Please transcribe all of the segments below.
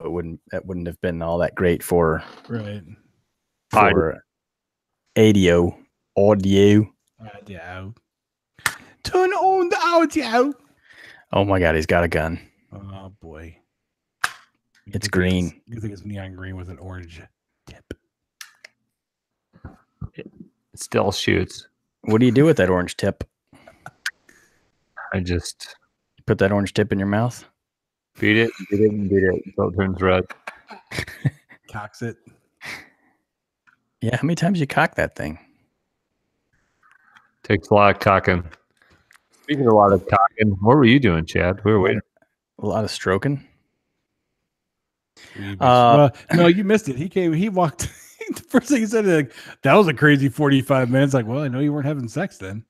that wouldn't have been all that great for audio. Audio. Turn on the audio. Oh my God, he's got a gun. Oh boy. It's green. You think it's neon green with an orange tip? It still shoots. What do you do with that orange tip? I just put that orange tip in your mouth. Beat it until it turns red. Cocks it. Yeah, how many times you cock that thing? Takes a lot of cocking. Speaking of a lot of cocking, what were you doing, Chad? We were waiting. A lot of stroking. Well, no, you missed it. He walked. The first thing he said, like, that was a crazy 45 minutes. Like, well, I know you weren't having sex then.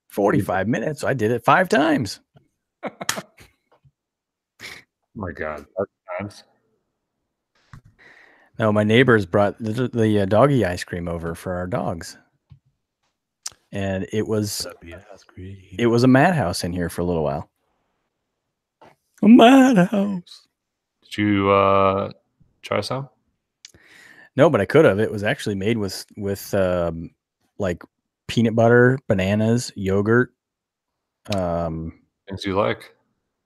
45 minutes. I did it 5 times. Oh my God. 5 times. No, my neighbors brought the doggy ice cream over for our dogs. And it was a madhouse in here for a little while. A madhouse. Did you try some? No, but I could have. It was actually made with like peanut butter, bananas, yogurt. Things you like.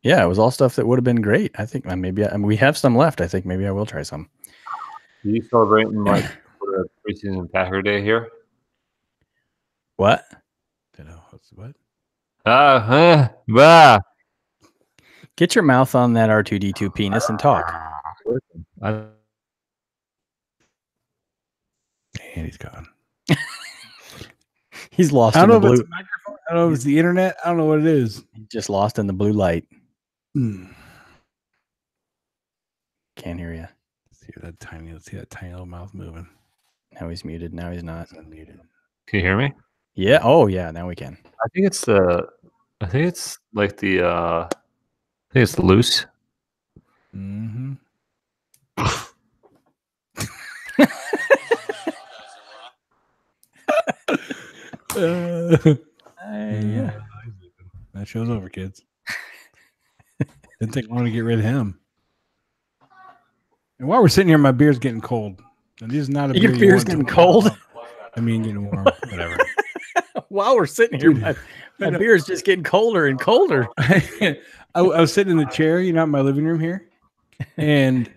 Yeah, it was all stuff that would have been great. I think we have some left. I think maybe I will try some. Are you celebrating like the preseason Packer Day here? What? What? Get your mouth on that R2D2 penis and talk. And he's gone. He's lost. I don't know if it's a microphone. I don't know if it's the internet. I don't know what it is. Just lost in the blue light. Can't hear you. Let's see that tiny little mouth moving. Now he's muted. Now he's not. Unmuted. Can you hear me? Yeah. Oh yeah. Now we can. I think it's loose. Mm-hmm. Yeah. That show's over, kids. Didn't take long to get rid of him. And while we're sitting here, my beer's getting cold. And this is not a beer. Your beer's getting cold? I mean, getting warm. Whatever. While we're sitting here, my beer's just getting colder and colder. I was sitting in the chair, in my living room here, and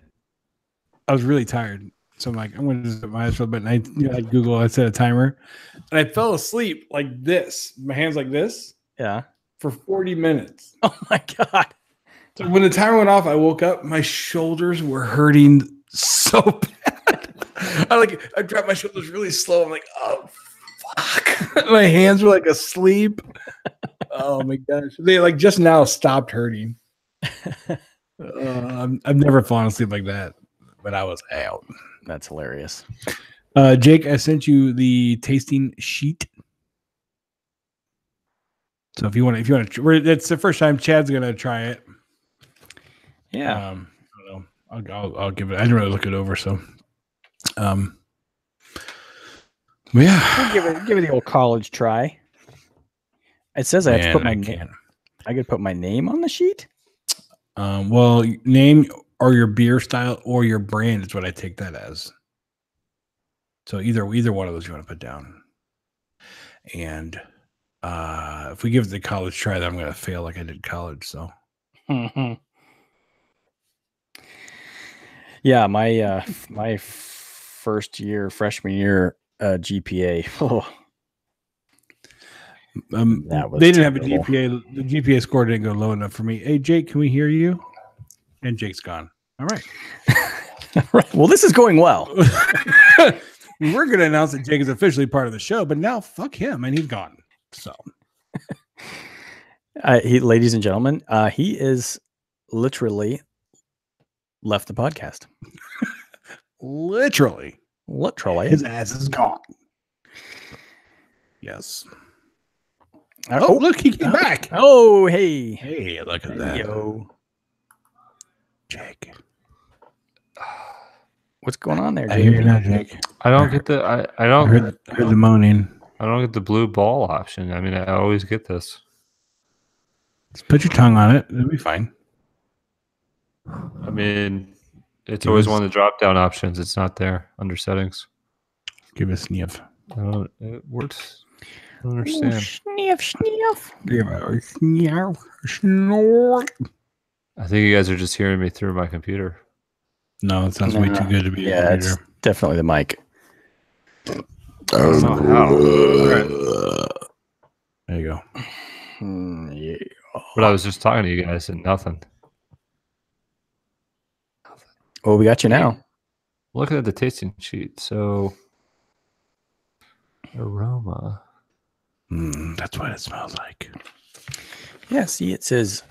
I was really tired. So I'm like, I'm going to just put my eyes shut. And I Google, I set a timer, and I fell asleep like this, my hands like this. Yeah. For 40 minutes. Oh my God. So when the timer went off, I woke up. My shoulders were hurting so bad. I dropped my shoulders really slow. I'm like, oh fuck. My hands were like asleep. Oh my gosh. They like just now stopped hurting. I've never fallen asleep like that, but I was out. That's hilarious. Jake, I sent you the tasting sheet. So if you want to, it's the first time Chad's gonna try it. Yeah. I don't know. I'll give it. I didn't really look it over, so. Yeah. I'll give it the old college try. It says I have to put my name. I could put my name on the sheet. Well, name or your beer style or your brand is what I take that as. So either one of those you want to put down. And if we give it the college try, then I'm going to fail like I did college. So. Yeah, my freshman year GPA. Oh. They didn't have a GPA. The GPA score didn't go low enough for me. Hey, Jake, can we hear you? And Jake's gone. All right. Right. Well, this is going well. We're going to announce that Jake is officially part of the show, but now fuck him, and he's gone. So, ladies and gentlemen, he is literally left the podcast. Literally. His ass is gone. Yes. Oh, look, he came back. Oh, hey. Hey, look at that. Yo. Jake. What's going on there, Jake? I hear you now, Jake. I don't get the I don't heard the moaning. I don't get the blue ball option. I mean, I always get this. Just put your tongue on it. It'll be fine. I mean, it's Give always us- one of the drop down options. It's not there under settings. Give it a sniff. It works. I don't understand. Sniff. Give it a sniff. Snort. I think you guys are just hearing me through my computer. No, it sounds way too good to be Yeah, a it's computer. definitely the mic. I don't know how. There you go. Yeah. But I was just talking to you guys and nothing. Well, we got you now. Looking at the tasting sheet, so aroma. That's what it smells like. Yeah, see, it says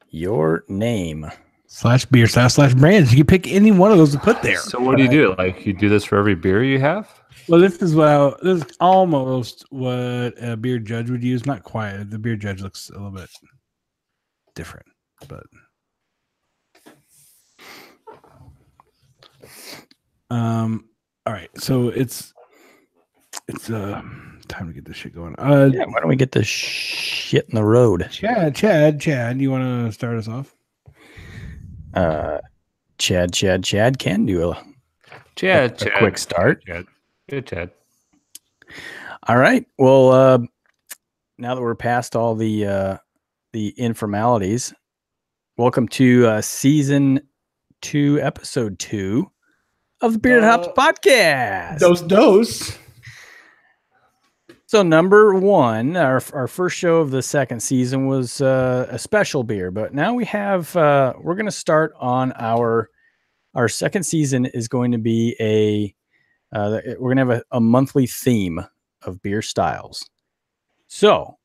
your name. /beer / brands. You can pick any one of those to put there. So what do you do? Like you do this for every beer you have? Well, this is almost what a beer judge would use. Not quite. The beer judge looks a little bit different, but all right. So it's time to get this shit going. Yeah, why don't we get this shit in the road? Chad, you want to start us off? Chad can do a quick start. Chad. Good, Chad. All right. Well, now that we're past all the informalities, welcome to season 2, episode 2 of the Bearded Hops podcast. Dose. So number 1, our first show of the second season was a special beer, but now we have we're going to start on our second season is going to be we're going to have a monthly theme of beer styles. So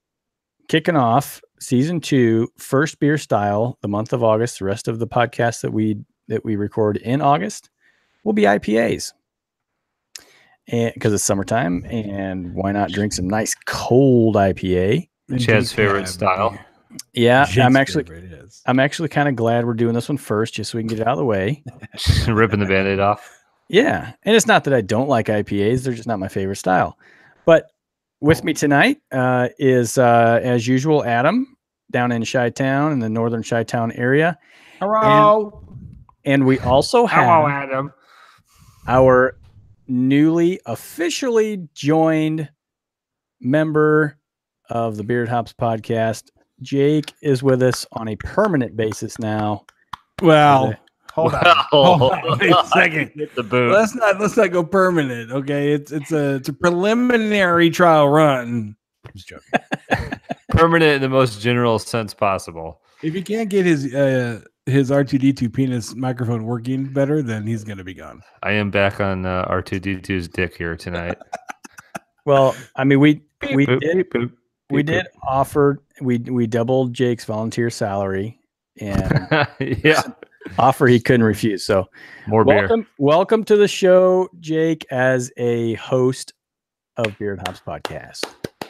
kicking off season 2, first beer style, the month of August, the rest of the podcasts that we record in August will be IPAs. And because it's summertime, and why not drink some nice cold IPA? Chad's favorite style. Yeah, Jake's I'm actually kind of glad we're doing this one first, just so we can get it out of the way. Ripping the Band-Aid off. Yeah, and it's not that I don't like IPAs; they're just not my favorite style. But with me tonight is, as usual, Adam down in Chi-Town, in the northern Chi-Town area. Hello. And we also have Adam. our newly officially joined member of the Bearded Hops podcast. Jake is with us on a permanent basis now. Well, hold on. Wait a second. Hit the boot. Let's not go permanent. Okay, it's a preliminary trial run. I'm just joking. Permanent in the most general sense possible. If you can't get his R2D2 penis microphone working better, then he's gonna be gone. I am back on R2D2's dick here tonight. Well, I mean, we Boop, did boop, we boop, did offer we doubled Jake's volunteer salary and boop. Yeah. offer he couldn't refuse. So More beer. welcome to the show, Jake, as a host of Bearded Hops podcast.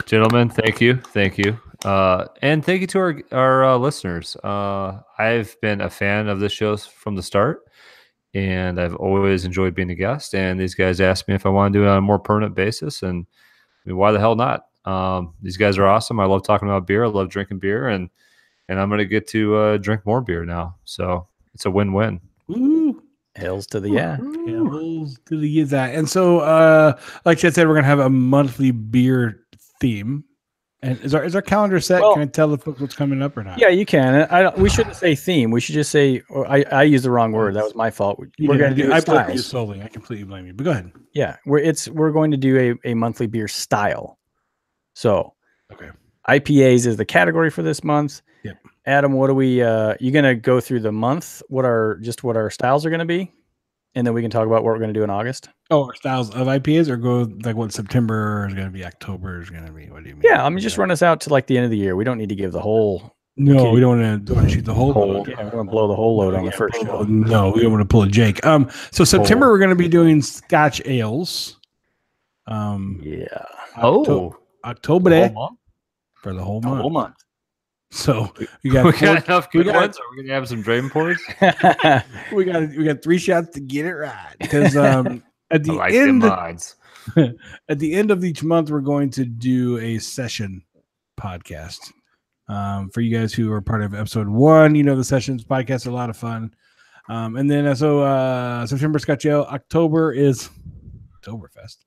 Gentlemen, thank you. And thank you to our listeners. I've been a fan of this show from the start, and I've always enjoyed being a guest. And these guys asked me if I want to do it on a more permanent basis, and I mean, why the hell not? These guys are awesome. I love talking about beer. I love drinking beer, and I'm going to get to drink more beer now. So it's a win-win. Woo. Hells to the yeah. Hells to the that. And so, like Chad said, we're gonna have a monthly beer theme. And is our calendar set? Well, can I tell the folks what's coming up or not? Yeah, you can. We shouldn't say theme. We should just say. Or I used the wrong word. That was my fault. We're going to do I blame you styles. solely. I completely blame you. But go ahead. Yeah, we're going to do a monthly beer style. So, Okay. IPAs is the category for this month. Yep. Adam, what are we? You going to go through the month? What our styles are going to be, and then we can talk about what we're going to do in August. Oh, our styles of IPAs, or go like what September is going to be, October is going to be. What do you mean? Yeah, I mean, just run us out to like the end of the year. We don't need to give the whole. No, we don't want to shoot the whole load. Yeah, we're going to blow the whole load on the first show. No, we don't want to pull a Jake. So September we're going to be doing Scotch ales. Yeah. October for the whole month. So we got enough good ones. Are we gonna have some drain pours? we got 3 shots to get it right. Because at the end of each month, we're going to do a session podcast. For you guys who are part of episode 1, you know the sessions podcast are a lot of fun. And then September Scotch Ale, October is Oktoberfest.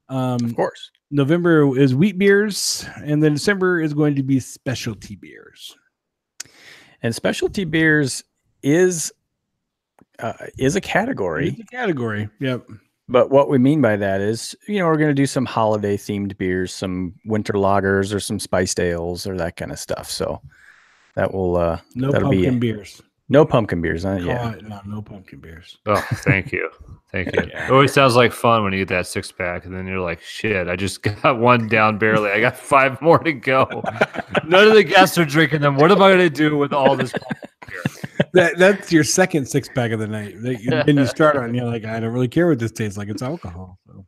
Of course. November is wheat beers, and then December is going to be specialty beers. And specialty beers is a category. It's a category. Yep. But what we mean by that is, we're going to do some holiday themed beers, some winter lagers or some spiced ales or that kind of stuff. So that will no that'll pumpkin be beers. No pumpkin beers. Yeah. No pumpkin beers. Oh, thank you. Thank you. It always sounds like fun when you get that 6-pack and then you're like, shit, I just got one down barely. I got 5 more to go. None of the guests are drinking them. What am I going to do with all this pumpkin beer? That's your second 6-pack of the night. Then you start on, you're like, I don't really care what this tastes like. It's alcohol. So.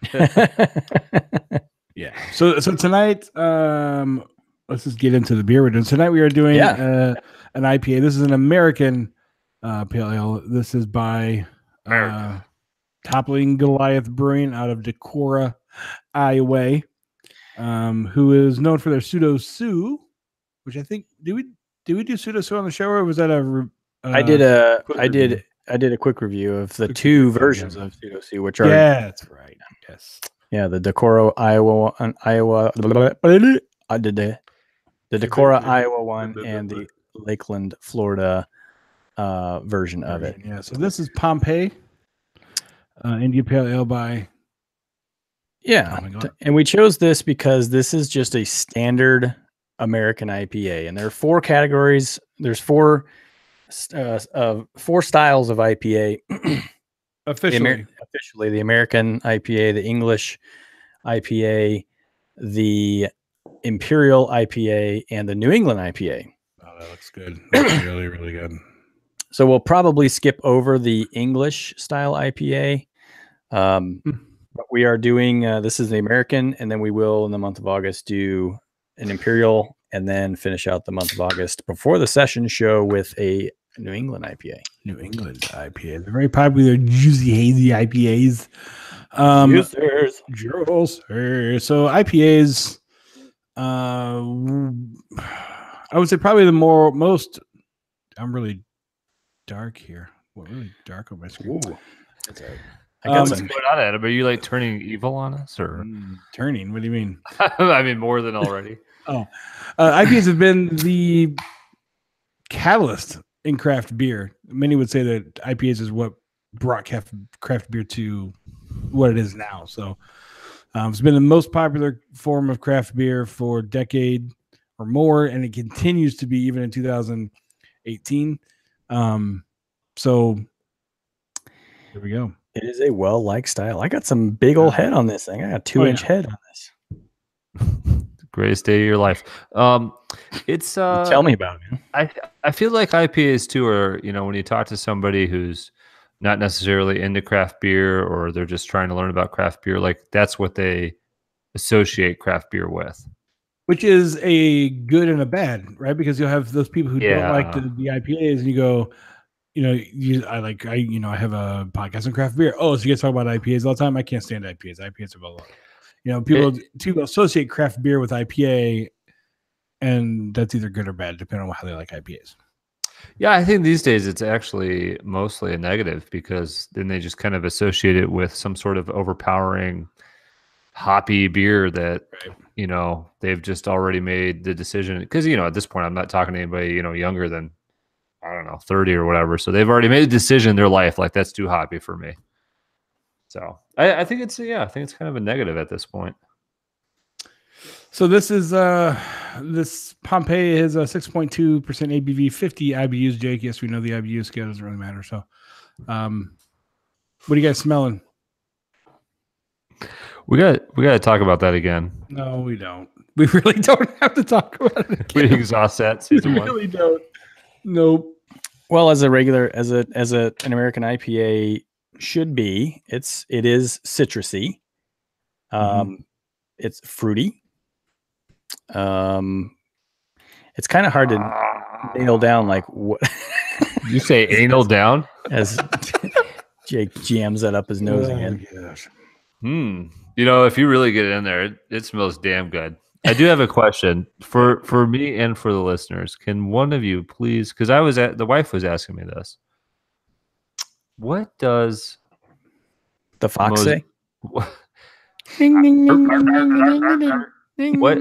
Yeah. So tonight, let's just get into the beer we're doing. Tonight we are doing an IPA. This is an American pale ale. This is by Toppling Goliath Brewing out of Decorah, Iowa, who is known for their Pseudo Sue, which I think did we do Pseudo Sue on the show, or was that a I did a quick review of the two versions of Pseudo Sue, which are that's right. Yes. Yeah, the Decorah, Iowa. I did the Decorah, Iowa one and the Lakeland, Florida version of it. Yeah. So this is Pompeii, India Pale Ale by. Yeah, and we chose this because this is just a standard American IPA, and there are 4 categories. There's 4 styles of IPA. Officially, the American IPA, the English IPA, the Imperial IPA, and the New England IPA. Oh, that looks good. That's really, really good. So we'll probably skip over the English style IPA. But we are doing, this is the American, and then we will in the month of August do an Imperial, and then finish out the month of August before the session show with a New England IPA. New England IPA. They're very popular, juicy, hazy IPAs. So IPAs, I would say probably the most. I'm really dark here. What really dark on my screen? Ooh. I got what's going on, Adam? Are you like turning evil on us, or turning? What do you mean? I mean more than already. IPAs have been the catalyst in craft beer. Many would say that IPAs is what brought craft beer to what it is now. So it's been the most popular form of craft beer for a decade or more, and it continues to be even in 2018. So here we go. It is a well-liked style. I got some big old head on this thing. I got 2-inch head on this. Greatest day of your life. It's tell me about it. I feel like IPAs too are, when you talk to somebody who's not necessarily into craft beer, or they're just trying to learn about craft beer, like that's what they associate craft bear with. Which is a good and a bad, right? Because you'll have those people who don't like the IPAs, and you go, I have a podcast on craft beer. Oh, so you guys talk about IPAs all the time? I can't stand IPAs. IPAs are blah. People associate craft beer with IPA, and that's either good or bad, depending on how they like IPAs. Yeah, I think these days it's actually mostly a negative, because then they just kind of associate it with some sort of overpowering hoppy beer that, they've just already made the decision. Because, at this point, I'm not talking to anybody, younger than, 30 or whatever. So they've already made a decision in their life, like, that's too hoppy for me. So I think it's kind of a negative at this point. So this is this Pompeii is a 6.2% ABV, 50 IBUs. Jake, yes, we know the IBU scale doesn't really matter. So, what are you guys smelling? We got to talk about that again. No, we don't. We really don't have to talk about it again. We exhaust that season one. We really don't. Nope. Well, as an American IPA should be, it is citrusy. It's fruity. It's kind of hard to nail down, like what you say anal down as Jake jams that up his nose again. Gosh. If you really get it in there, it smells damn good. I do have a question for me and for the listeners. Can one of you please, because the wife was asking me this. What does The fox Mos- say? what What?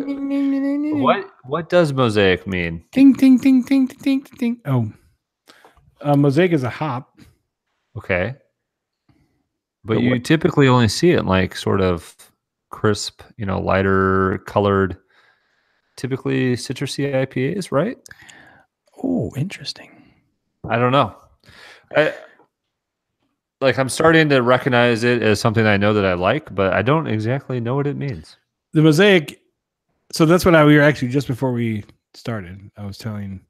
what does mosaic mean? Ting, ting, ting, ting, ting, ting, ting. Oh, mosaic is a hop. Okay. But But you what- typically only see it in like sort of crisp, lighter colored, typically citrusy IPAs, right? Oh, interesting. I don't know. I'm starting to recognize it as something I know that I like, but I don't exactly know what it means. The mosaic. So that's what we were actually just before we started. I was telling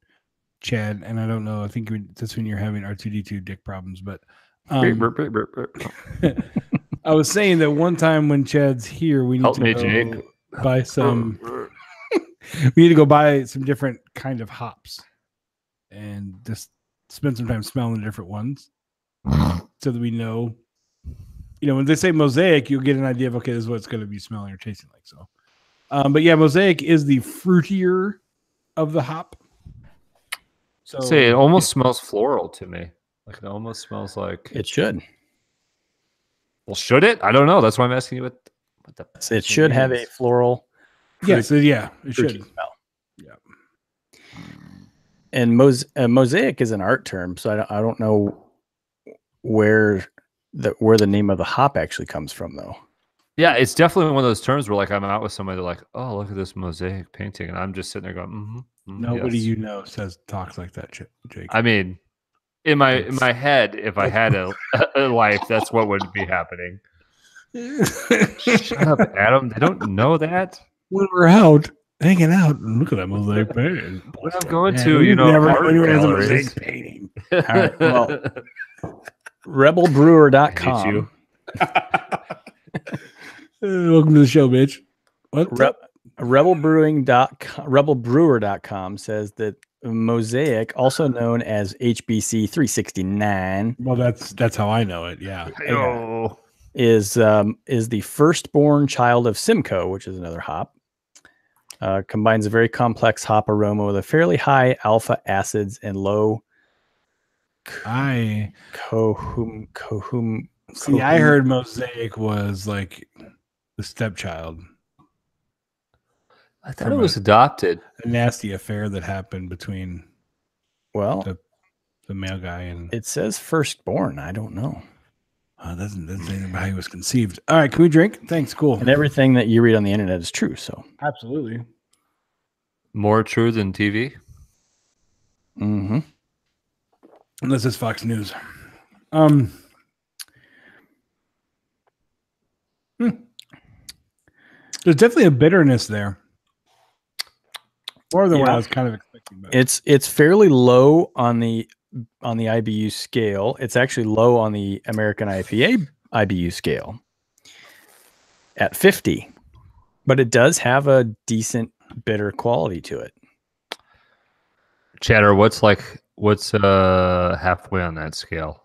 Chad, and I don't know. I think that's when you're having R2D2 dick problems, but I was saying that one time when Chad's here, we need Help to me, go Jake. buy some. We need to go buy some different kind of hops, and just spend some time smelling the different ones, so that we know. When they say mosaic, you'll get an idea of, okay, this is what it's going to be smelling or tasting like. So, but yeah, mosaic is the fruitier of the hop. So Say it almost smells floral to me. Like it almost smells like. It should. Well, should it? I don't know. That's why I'm asking you what the. It should have a floral. yes, it fruity should. smell. Yeah. And mosaic is an art term, so I don't know where the name of the hop actually comes from, though. Yeah, it's definitely one of those terms where I'm out with somebody, they're like, "Oh, look at this mosaic painting," and I'm just sitting there going, Nobody yes. talks like that, Jake. I mean, in my head, if I had a life, that's what would be happening. Shut up, Adam. They don't know that. When we're out hanging out, and look at that mosaic painting. When I'm going Man, to, we've never art anyone has a galleries. mosaic painting. All right, well, I hate rebelbrewer.com. you. Welcome to the show, bitch. What? Rebelbrewer.com says that mosaic, also known as HBC 369, Well, that's how I know it. Yeah. Oh. is the firstborn child of Simcoe, which is another hop. Combines a very complex hop aroma with a fairly high alpha acids and low I heard mosaic was like the stepchild. I thought it was adopted. A nasty affair that happened between the male guy and it says firstborn. I don't know. Doesn't say anything about how he was conceived. All right, can we drink? Thanks, cool. And everything that you read on the internet is true. So absolutely more true than TV. Mm-hmm. Unless it's Fox News. There's definitely a bitterness there. More than what I was kind of expecting. But. It's fairly low on the IBU scale. It's actually low on the American IPA IBU scale at 50, but it does have a decent bitter quality to it. Chatter, what's halfway on that scale?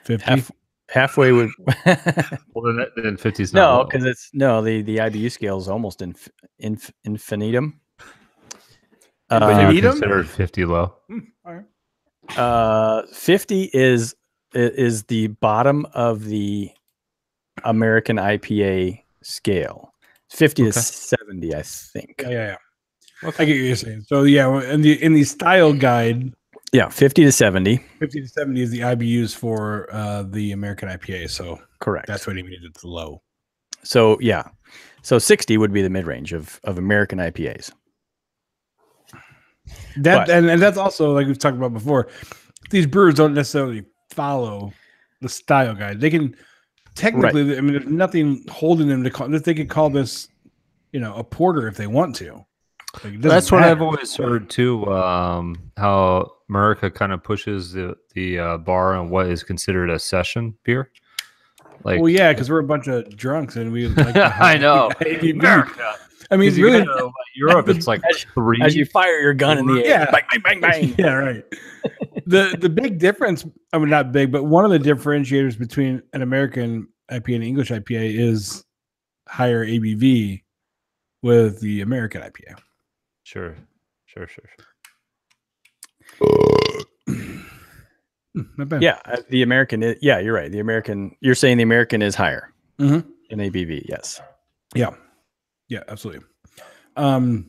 50. Halfway would. Well, then 50 is no, not because it's the IBU scale is almost infinitum. But you consider 50 low. All right. 50 is the bottom of the American IPA scale. 50 to 70, I think. Yeah. Okay. I get what you're saying. So yeah, in the style guide, 50 to 70. 50 to 70 is the IBUs for the American IPA. So correct. That's what he means. It's low. So yeah, so 60 would be the mid range of American IPAs. And that's also, like we've talked about before, these brewers don't necessarily follow the style guide. They can technically, right. I mean, there's nothing holding them to call this. They could call this, a porter if they want to. That's what I've always heard too. How America kind of pushes the bar on what is considered a session beer. Well, yeah, because we're a bunch of drunks and we like to I know. America. I mean, really, Europe, it's like three. As you fire your gun in the air. Yeah. Bang, bang, bang, bang. Yeah, right. The big difference, I mean, not big, but one of the differentiators between an American IPA and an English IPA is higher ABV. with the American IPA. Sure. Not bad. Yeah, the American. Yeah, you're right. The American. You're saying the American is higher Mm-hmm. in ABV. Yes. Yeah, absolutely. And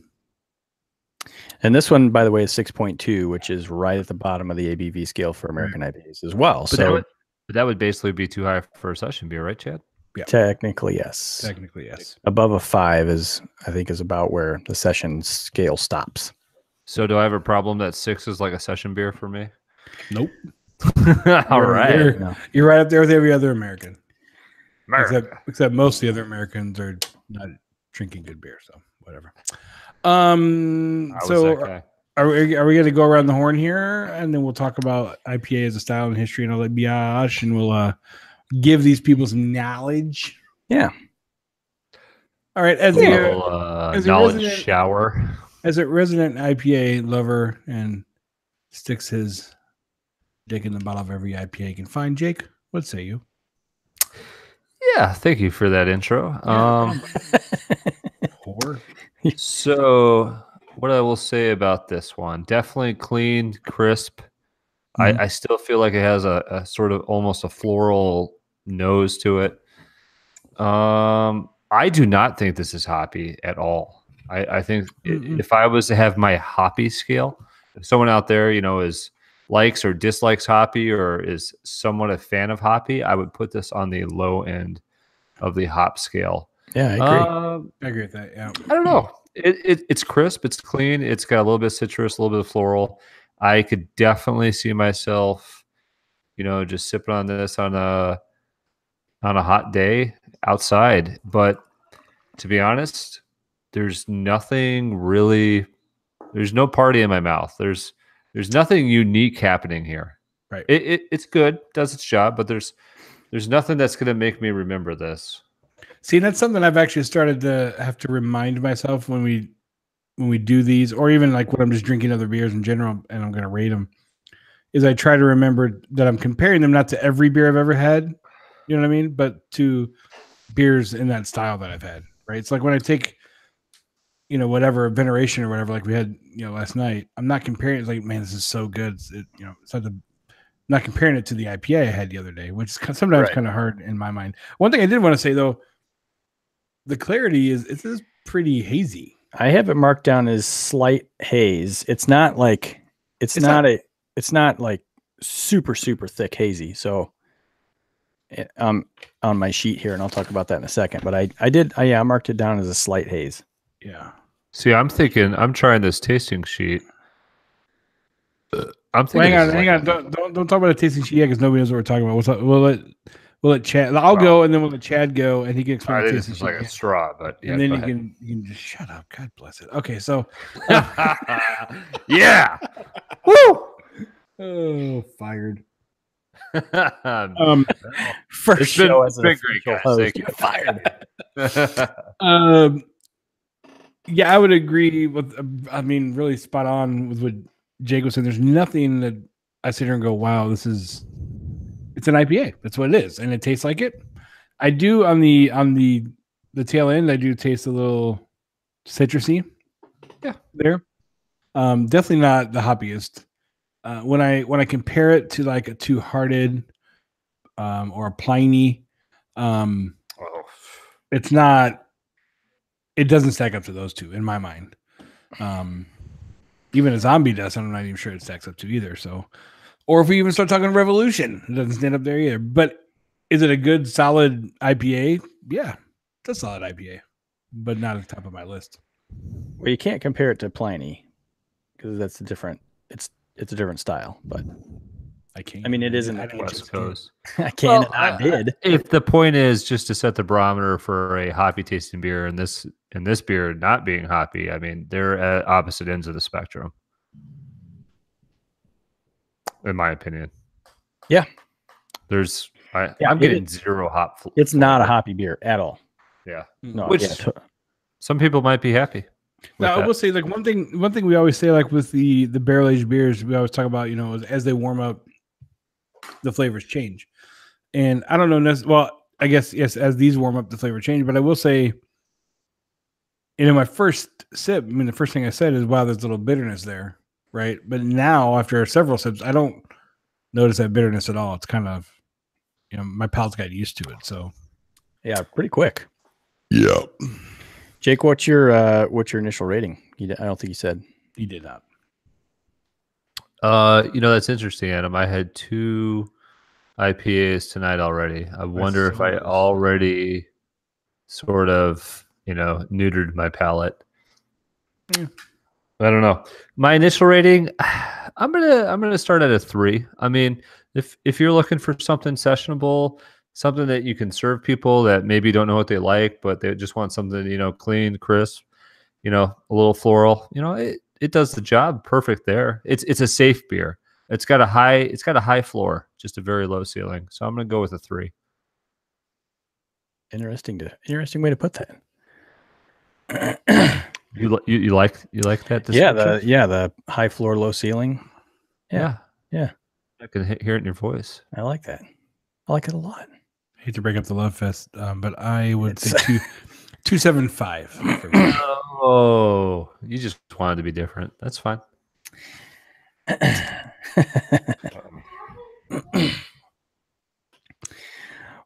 this one, by the way, is 6.2, which is right at the bottom of the ABV scale for American IPAs as well. But that would basically be too high for a session beer, right, Chad? Yeah. Technically, yes. Technically, yes. Above a 5 I think is about where the session scale stops. So do I have a problem that 6 is like a session beer for me? Nope. All right. You're right up there with every other American. America. Except most of the other Americans are not drinking good beer, so whatever. So are we going to go around the horn here, and then we'll talk about IPA as a style and history, and all that biatch, and we'll give these people some knowledge. Yeah. All right. As a knowledge shower. As a resident IPA lover and sticks his dick in the bottle of every IPA he can find, Jake, what say you? Yeah, thank you for that intro. So what I will say about this one, definitely clean, crisp. Mm-hmm. I still feel like it has a sort of almost a floral nose to it. I do not think this is hoppy at all. I think if I was to have my hoppy scale, if someone out there, likes or dislikes hoppy or is somewhat a fan of hoppy, I would put this on the low end of the hop scale. Yeah, I agree. I agree with that. Yeah. I don't know. It's crisp. It's clean. It's got a little bit of citrus, a little bit of floral. I could definitely see myself, just sipping on this on a hot day outside. But to be honest, there's nothing really. There's no party in my mouth. There's nothing unique happening here. Right. It's good, does its job, but there's nothing that's going to make me remember this. See, that's something I've actually started to have to remind myself when we do these, or even like when I'm just drinking other beers in general and I'm going to rate them, is I try to remember that I'm comparing them not to every beer I've ever had, you know what I mean, but to beers in that style that I've had, right? It's like when I take, whatever veneration or whatever, like we had, last night, I'm not comparing it. It's like, man, this is so good. It's like not comparing it to the IPA I had the other day, which is sometimes kind of hard in my mind. One thing I did want to say though, the clarity is pretty hazy. I have it marked down as slight haze. It's not like it's not like super thick hazy. So on my sheet here, and I'll talk about that in a second. But I marked it down as a slight haze. Yeah. See, I'm trying this tasting sheet. I'm thinking. Hang on. Don't talk about a tasting sheet yet, because nobody knows what we're talking about. We'll let Chad. I'll go, and then we'll let Chad go, and he can explain. This is like a straw, but and then you can just shut up. God bless it. Okay, so yeah, woo! Oh, fired. First show as a great host, you're fired. Yeah, I would agree with. Really spot on with what Jake was saying. There's nothing that I sit here and go, "Wow, it's an IPA." That's what it is, and it tastes like it. I do on the tail end. I do taste a little citrusy. Yeah, there. Definitely not the hoppiest. When I compare it to like a Two Hearted, or a Pliny, it's not. It doesn't stack up to those two in my mind. Even a Zombie does. I'm not even sure it stacks up to either. So. Or if we even start talking Revolution, it doesn't stand up there either. But is it a good, solid IPA? Yeah, it's a solid IPA, but not at the top of my list. Well, you can't compare it to Pliny because that's a different. It's a different style, but I can't. I mean, it isn't the West Coast. I can. Well, I did. If the point is just to set the barometer for a hoppy tasting beer, and this beer not being hoppy, I mean, they're at opposite ends of the spectrum. In my opinion, yeah. I'm getting zero hop. It's not a hoppy beer at all. Yeah, no. Which some people might be happy. Now, I will say, like one thing we always say, like with the barrel aged beers, we always talk about, as they warm up, the flavors change. And I don't know. Well, I guess yes, as these warm up, the flavor change. But I will say, And in my first sip, I mean, the first thing I said is, wow, there's a little bitterness there, right? But now, after several sips, I don't notice that bitterness at all. It's kind of, my palate's got used to it. So, Yeah, pretty quick. yeah. Jake, what's your initial rating? I don't think you said. You did not. That's interesting, Adam. I had 2 IPAs tonight already. I wonder if I already sort of, neutered my palate. Yeah. I don't know. My initial rating, I'm gonna start at a 3. I mean, if you're looking for something sessionable, something that you can serve people that maybe don't know what they like, but they just want something, clean, crisp, a little floral, it does the job perfect there. It's a safe beer. It's got a high floor, just a very low ceiling. So I'm gonna go with a 3. Interesting way to put that. You like that description? The high floor, low ceiling. Yeah. I can hear it in your voice. I like that. I like it a lot. I hate to break up the love fest, but I would say 2.75 for me. Oh, you just wanted to be different. That's fine.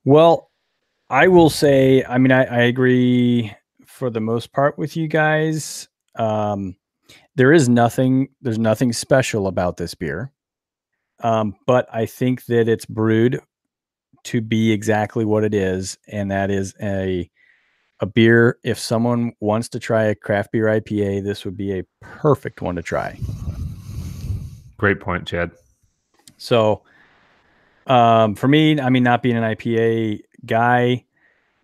Well, I will say, I mean, I agree for the most part with you guys. There's nothing special about this beer. But I think that it's brewed to be exactly what it is. And that is a beer. If someone wants to try a craft beer IPA, this would be a perfect one to try. Great point, Chad. So, for me, I mean, not being an IPA guy,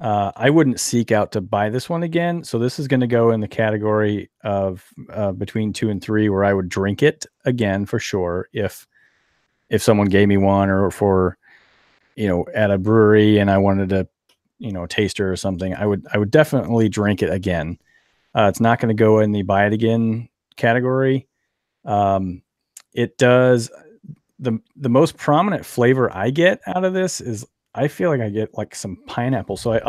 I wouldn't seek out to buy this one again. So this is going to go in the category of between 2 and 3, where I would drink it again for sure if someone gave me one, or for at a brewery and I wanted to taster or something. I would definitely drink it again. It's not going to go in the buy it again category. It does the most prominent flavor I get out of this is, I feel like I get like some pineapple. So it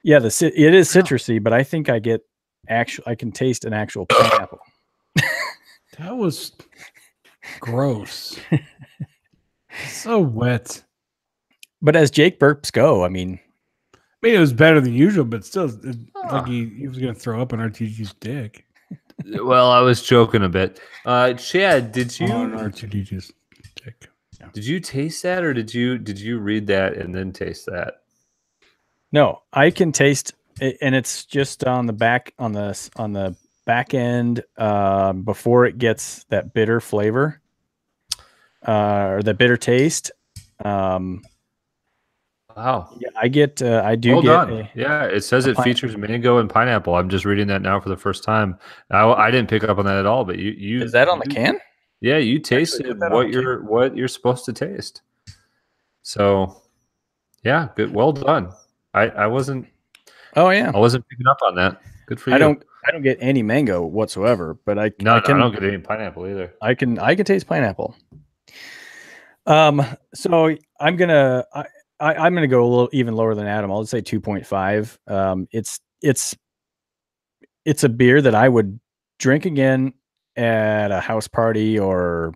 is citrusy, but I think I can taste an actual pineapple. That was gross. So wet. But as Jake burps go, I mean, it was better than usual, but still, like he was going to throw up on RTG's dick. Well, I was joking a bit. Chad, did you on RTG's dick? Yeah. Did you taste that, or did you read that and then taste that? No, I can taste it, and it's just on the back end before it gets that bitter flavor or the bitter taste. Wow. Yeah, I get. I do well get. Done. Yeah, it says it features mango and pineapple. I'm just reading that now for the first time. I didn't pick up on that at all. But you is that on the can? Yeah, you tasted what you're supposed to taste. So, yeah, good. Well done. I wasn't. Oh yeah, I wasn't picking up on that. Good for you. I don't get any mango whatsoever, but I don't get any pineapple either. I can taste pineapple. So I'm gonna go a little even lower than Adam. I'll just say 2.5. It's a beer that I would drink again at a house party, or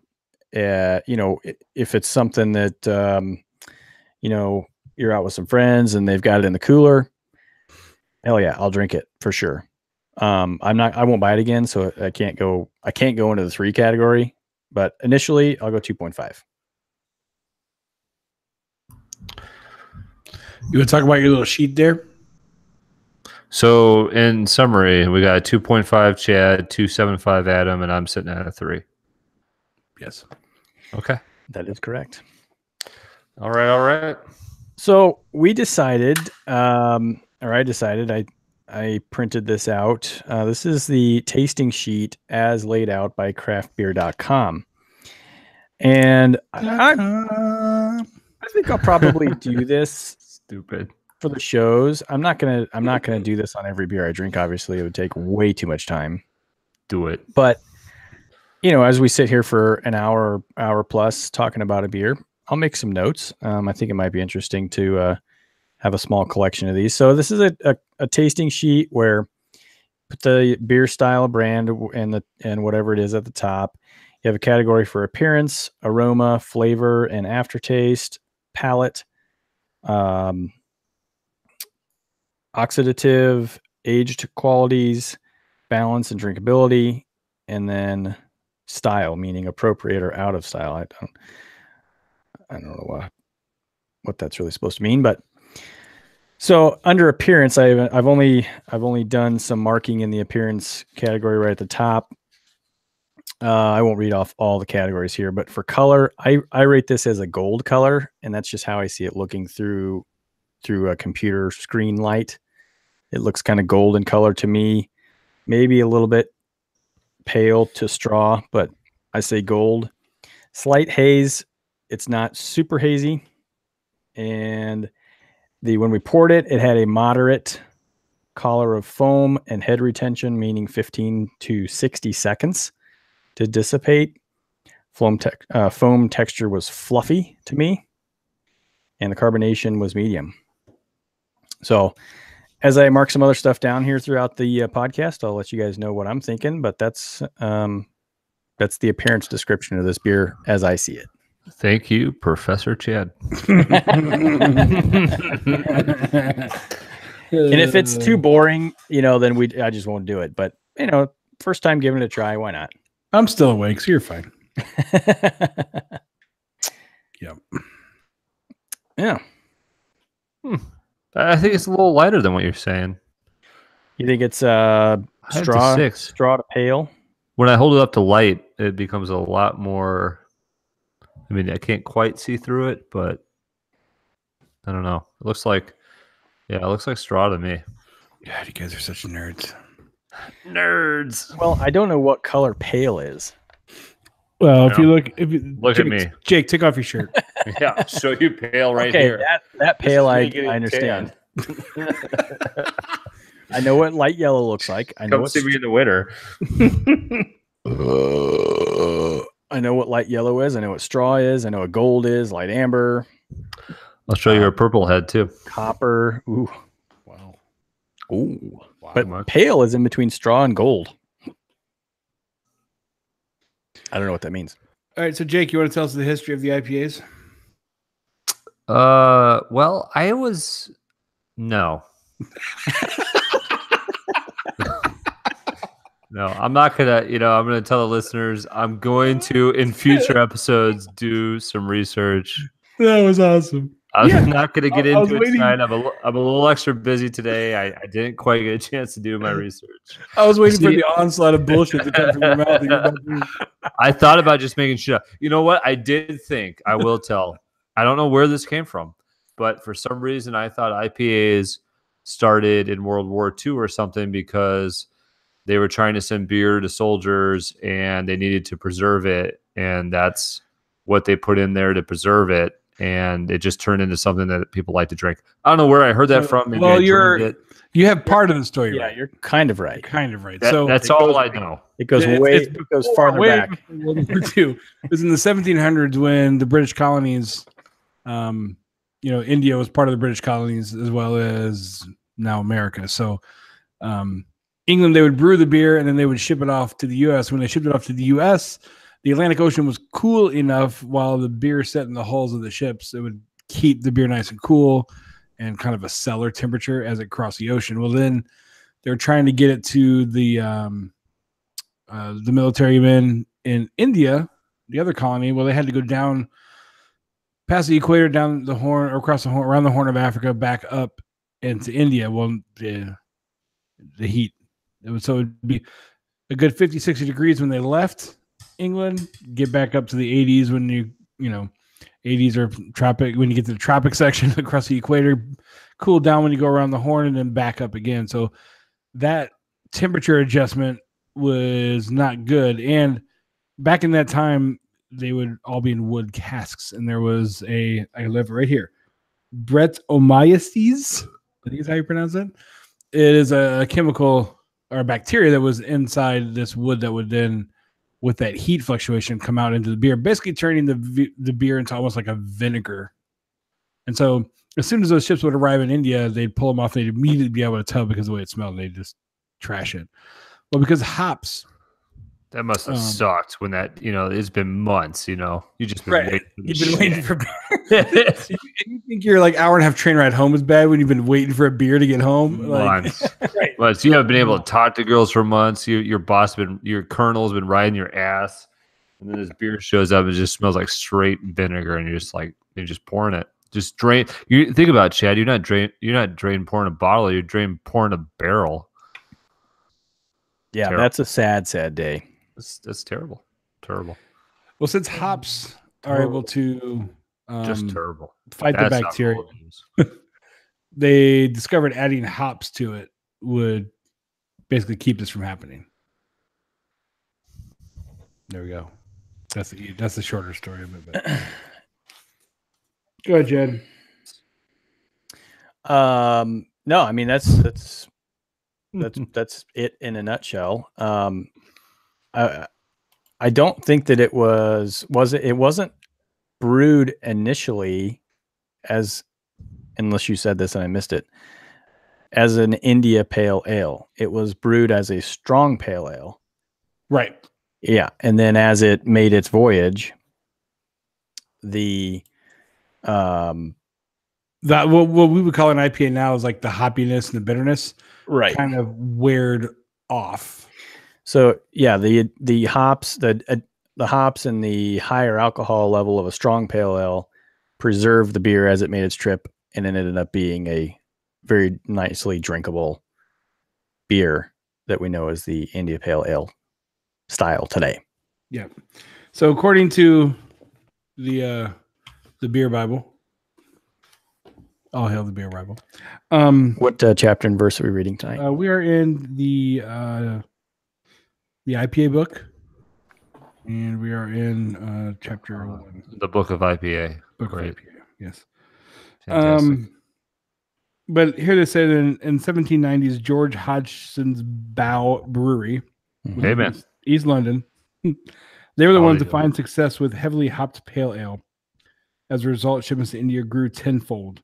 if it's something that you're out with some friends and they've got it in the cooler. Hell yeah, I'll drink it for sure. I won't buy it again, so I can't go into the 3 category, but initially I'll go 2.5. You want to talk about your little sheet there? So, in summary, we got 2.5 Chad, 2.75 Adam, and I'm sitting at a 3. Yes. Okay. That is correct. All right. So we decided, I decided, I printed this out. This is the tasting sheet as laid out by craftbeer.com. And I think I'll probably do this Stupid for the shows. I'm not gonna do this on every beer I drink. Obviously, it would take way too much time. Do it. But as we sit here for an hour plus talking about a beer, I'll make some notes. I think it might be interesting to have a small collection of these. So this is a tasting sheet where put the beer style, brand, and whatever it is at the top. You have a category for appearance, aroma, flavor, and aftertaste, palate, oxidative, aged qualities, balance and drinkability, and then style, meaning appropriate or out of style. I don't know what that's really supposed to mean, but so under appearance, I've only done some marking in the appearance category right at the top. I won't read off all the categories here, but for color, I rate this as a gold color, and that's just how I see it looking through a computer screen light. It looks kind of golden color to me, maybe a little bit pale to straw, but I say gold. Slight haze. It's not super hazy. And when we poured it, it had a moderate collar of foam and head retention, meaning 15 to 60 seconds to dissipate. Foam texture was fluffy to me, and the carbonation was medium. So as I mark some other stuff down here throughout the podcast, I'll let you guys know what I'm thinking, but that's the appearance description of this beer as I see it. Thank you, Professor Chad. And if it's too boring, then I just won't do it. But first time giving it a try, why not? I'm still awake, so you're fine. Yep. Yeah. I think it's a little lighter than what you're saying. You think it's to straw 6. straw to pale? When I hold it up to light, it becomes a lot more. I mean, I can't quite see through it, but I don't know. It looks like straw to me. God, you guys are such nerds. Nerds. Well, I don't know what color pale is. Well, if you look at me, Jake, take off your shirt. Yeah, I'll show you pale right okay, here. that pale I understand. I know what light yellow looks like. I know Come see me in the winter. I know what light yellow is. I know what straw is. I know what gold is. Light amber. I'll show you a purple head too. Copper. Ooh. Wow. Ooh. Wow. But pale is in between straw and gold. I don't know what that means. All right, so Jake, you want to tell us the history of the IPAs? Well, no. No, I'm not gonna, I'm gonna tell the listeners I'm going to, in future episodes, do some research. That was awesome. I'm not gonna get into it waiting. tonight. I'm a little extra busy today. I didn't quite get a chance to do my research. I was waiting for the onslaught of bullshit to come from your mouth. I thought about just making shit up. You know what? I did think, I will tell. I don't know where this came from, but for some reason I thought IPAs started in World War II or something because they were trying to send beer to soldiers and they needed to preserve it. And that's what they put in there to preserve it. And it just turned into something that people like to drink. I don't know where I heard that from. Maybe you have part of the story. Yeah, right. you're kind of right. That's all I know. It goes farther back. World War II. It was in the 1700s when the British colonies, India was part of the British colonies as well as now America. So England, they would brew the beer and then they would ship it off to the U.S. When they shipped it off to the U.S., the Atlantic Ocean was cool enough while the beer sat in the hulls of the ships. It would keep the beer nice and cool and kind of a cellar temperature as it crossed the ocean. Well, then they were trying to get it to the military men in India, the other colony. Well, they had to go down past the equator, down the Horn, or across the Horn, around the Horn of Africa, back up into India. Well, the heat. So it would be a good 50, 60 degrees when they left England, get back up to the 80s when 80s are tropic, when you get to the tropic section across the equator, cool down when you go around the Horn and then back up again. So that temperature adjustment was not good. And back in that time, they would all be in wood casks. And there was I live right here, Brettanomyces, I think is how you pronounce it. It is a chemical or a bacteria that was inside this wood that would then, with that heat fluctuation, come out into the beer, basically turning the beer into almost like a vinegar. And so as soon as those ships would arrive in India, they'd pull them off. They'd immediately be able to tell because of the way it smelled. They just trash it. Well, because hops. That must have sucked when that, it's been months, you just been Right. waiting for You've this been waiting shit. for beer. You think your like hour and a half train ride home is bad when you've been waiting for a beer to get home? Months. Right. Months. You haven't been able to talk to girls for months. Your your colonel's been riding your ass. And then this beer shows up and it just smells like straight vinegar, and you're just pouring it. Just drain. You think about it, Chad. You're not pouring a bottle. You're pouring a barrel. Yeah, Terrible. that's a sad day. That's terrible. Terrible. Well, since hops are able to Just terrible. fight the bacteria, they discovered adding hops to it would basically keep this from happening. There we go. That's the shorter story of it. But. Go ahead, Jed. No, I mean that's it in a nutshell. I don't think that it wasn't brewed initially unless you said this and I missed it, as an India Pale Ale. It was brewed as a strong pale ale. Right. Yeah. And then as it made its voyage, that what we would call an IPA now is like the hoppiness and the bitterness kind of weared off. So yeah, the hops, the hops and the higher alcohol level of a strong pale ale preserved the beer as it made its trip, and it ended up being a very nicely drinkable beer that we know as the India Pale Ale style today. Yeah. So according to the Beer Bible, all hail the Beer Bible. What chapter and verse are we reading tonight? We are in the IPA book, and we are in chapter 1. The book of IPA. Book Great. of IPA, yes. Fantastic. But here they said in 1790s, George Hodgson's Bow Brewery, Hey, man. East London, they were the ones to find success with heavily hopped pale ale. As a result, shipments to India grew tenfold.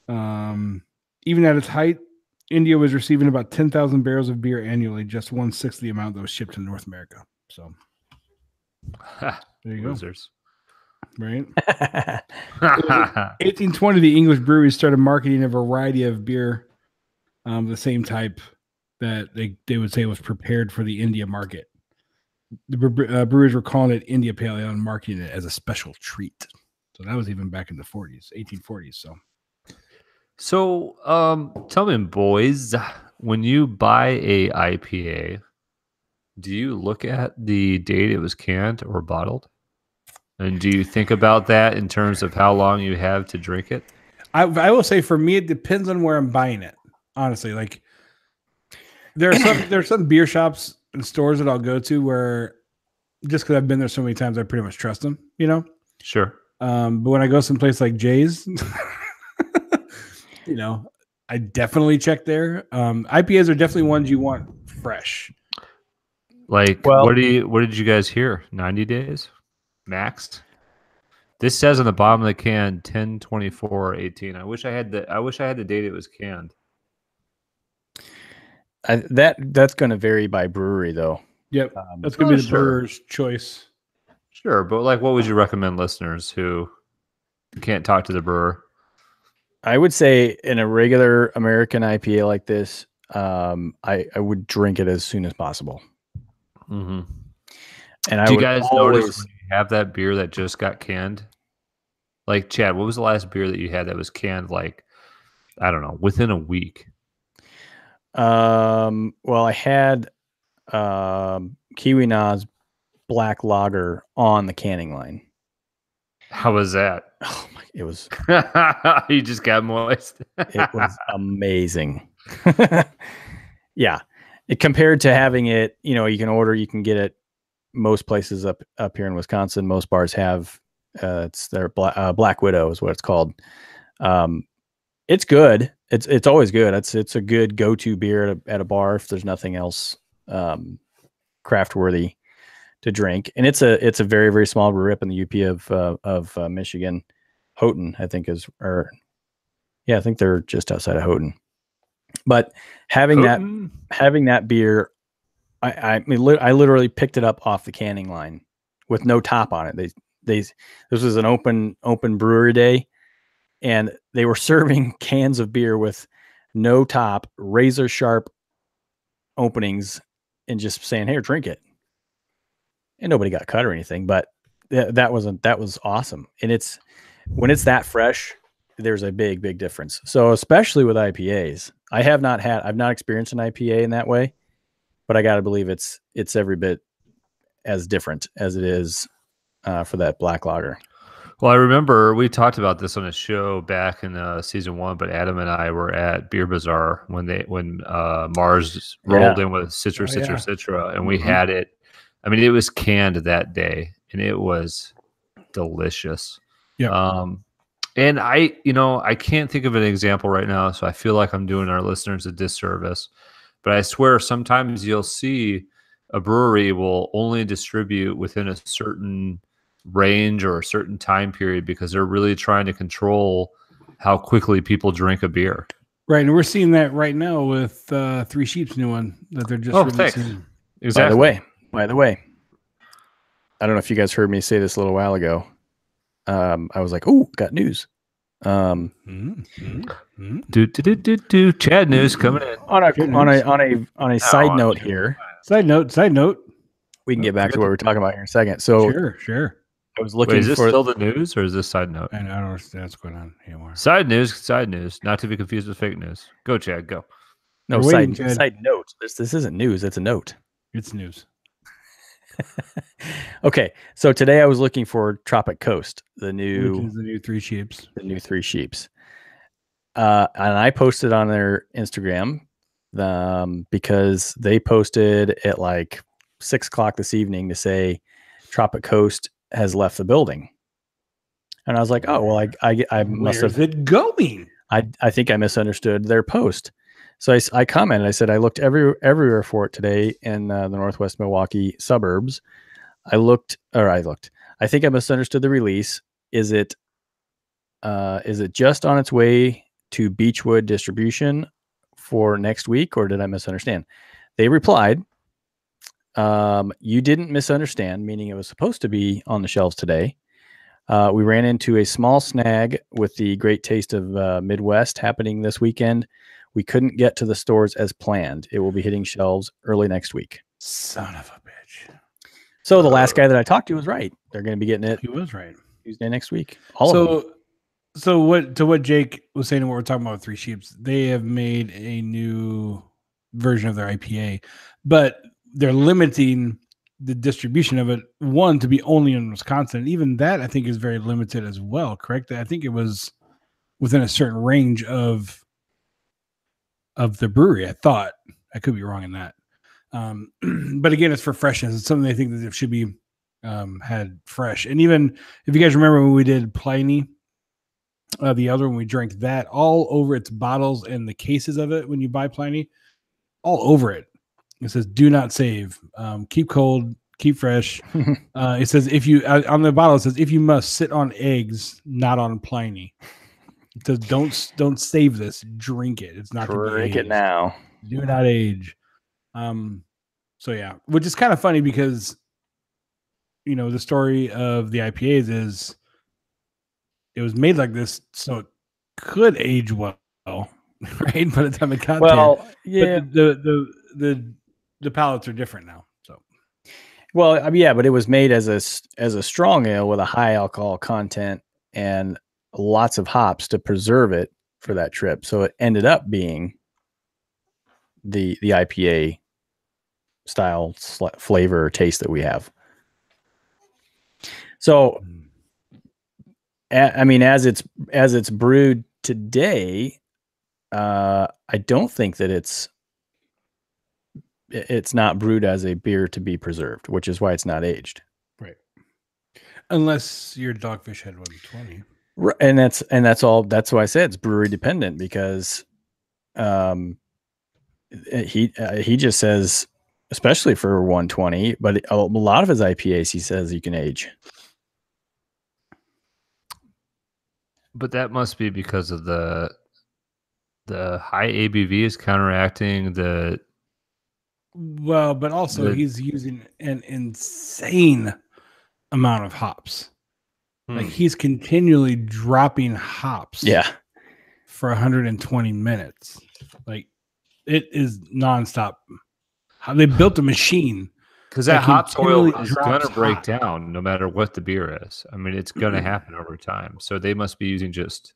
Even at its height, India was receiving about 10,000 barrels of beer annually, just 1/6 the amount that was shipped to North America. So there you Losers. go. Right. 1820, the English breweries started marketing a variety of beer, the same type that they would say was prepared for the India market. The brewers were calling it India Pale Ale and marketing it as a special treat. So that was even back in the 1840s. So, tell me, boys, when you buy a IPA, do you look at the date it was canned or bottled? And do you think about that in terms of how long you have to drink it? I will say for me, it depends on where I'm buying it. Honestly, like there are some beer shops and stores that I'll go to where just because I've been there so many times, I pretty much trust them, Sure. But when I go someplace like Jay's, I definitely check there. IPAs are definitely ones you want fresh. Like, what did you guys hear? 90 days max? This says on the bottom of the can 10/24/18. I wish I had the date it was canned. That's going to vary by brewery, though. Yep, that's going to be the brewer's choice. Sure, but like, what would you recommend listeners who can't talk to the brewer? I would say in a regular American IPA like this, I would drink it as soon as possible. Mm-hmm. And do you guys notice when you have that beer that just got canned? Like, Chad, what was the last beer that you had that was canned? Like, I don't know, within a week. Well, I had Kiwi Na's black lager on the canning line. How was that? Oh my! It was. You just got moist. It was amazing. Yeah, compared to having it, you can get it most places up here in Wisconsin. Most bars have it's their Black Widow is what it's called. It's good. It's always good. It's a good go-to beer at a bar if there's nothing else craft worthy to drink. And it's a very, very small brewery up in the UP of Michigan. Houghton, I think I think they're just outside of Houghton. But having that beer, I literally picked it up off the canning line with no top on it. This was an open brewery day, and they were serving cans of beer with no top, razor sharp openings, and just saying, "Here, drink it." And nobody got cut or anything, but that was awesome. And when it's that fresh, there's a big difference. So especially with IPAs, I've not experienced an IPA in that way, but I got to believe it's every bit as different as it is for that black lager. Well, I remember we talked about this on a show back in season 1, but Adam and I were at Beer Bazaar when Mars rolled in with Citra, and we had it. I mean, it was canned that day, and it was delicious. Yeah. And I can't think of an example right now, so I feel like I'm doing our listeners a disservice. But I swear, sometimes you'll see a brewery will only distribute within a certain range or a certain time period because they're really trying to control how quickly people drink a beer. Right, and we're seeing that right now with Three Sheep's new one that they're just releasing. Exactly. By the way, I don't know if you guys heard me say this a little while ago. I was like, "Oh, got news." Chad news coming in. On a side note here. Side note. We can get back to what we're talking about here in a second. So sure. I was looking Wait, is this for still the news or is this side note? I don't understand what's going on anymore. Side news, not to be confused with fake news. Go, Chad, go. No, side note. This isn't news, it's a note. It's news. Okay, so today I was looking for Tropic Coast, which is the new Three Sheeps. The new Three Sheeps. And I posted on their Instagram because they posted at like 6:00 this evening to say Tropic Coast has left the building. And I was like, oh, well, I must have. Where's it going? I think I misunderstood their post. So I commented, I said, I looked everywhere for it today in the Northwest Milwaukee suburbs. I think I misunderstood the release. Is it just on its way to Beechwood distribution for next week, or did I misunderstand? They replied, you didn't misunderstand, meaning it was supposed to be on the shelves today. We ran into a small snag with the Great Taste of Midwest happening this weekend. We couldn't get to the stores as planned. It will be hitting shelves early next week. Son of a bitch. So the last guy that I talked to was right. They're going to be getting it. He was right. Tuesday next week. So what Jake was saying and what we're talking about with Three Sheeps, they have made a new version of their IPA, but they're limiting the distribution of it, one, to be only in Wisconsin. Even that, I think, is very limited as well, correct? I think it was within a certain range of the brewery, I thought. I could be wrong in that. But again, it's for freshness. It's something I think that it should be had fresh. And even if you guys remember when we did Pliny, the other one, we drank that all over its bottles and the cases of it when you buy Pliny, all over it. It says, do not save, keep cold, keep fresh. It says, if you, on the bottle, it says, if you must sit on eggs, not on Pliny. It says, don't save this, drink it. It's not to be drink it now. Do not age. So yeah, which is kind of funny because, you know, the story of the IPAs is it was made like this so it could age well, right? By the time it got there. Yeah. But the palates are different now. So, well, yeah, but it was made as a strong ale with a high alcohol content and lots of hops to preserve it for that trip. So it ended up being the IPA style flavor or taste that we have. So, I mean, as it's brewed today, I don't think that it's not brewed as a beer to be preserved, which is why it's not aged. Right. Unless your Dogfish Head 120. Right, and that's all. That's why I said it's brewery dependent, because he just says, especially for 120, but a lot of his IPAs he says you can age. But that must be because of the the high ABV is counteracting the. Well, but also The- he's using an insane amount of hops. Like he's continually dropping hops. Yeah. For 120 minutes. Like it is nonstop. How they built a machine. Because that hops oil continually is going drops to break hop. down no matter what the beer is. I mean, it's going to happen over time. So they must be using just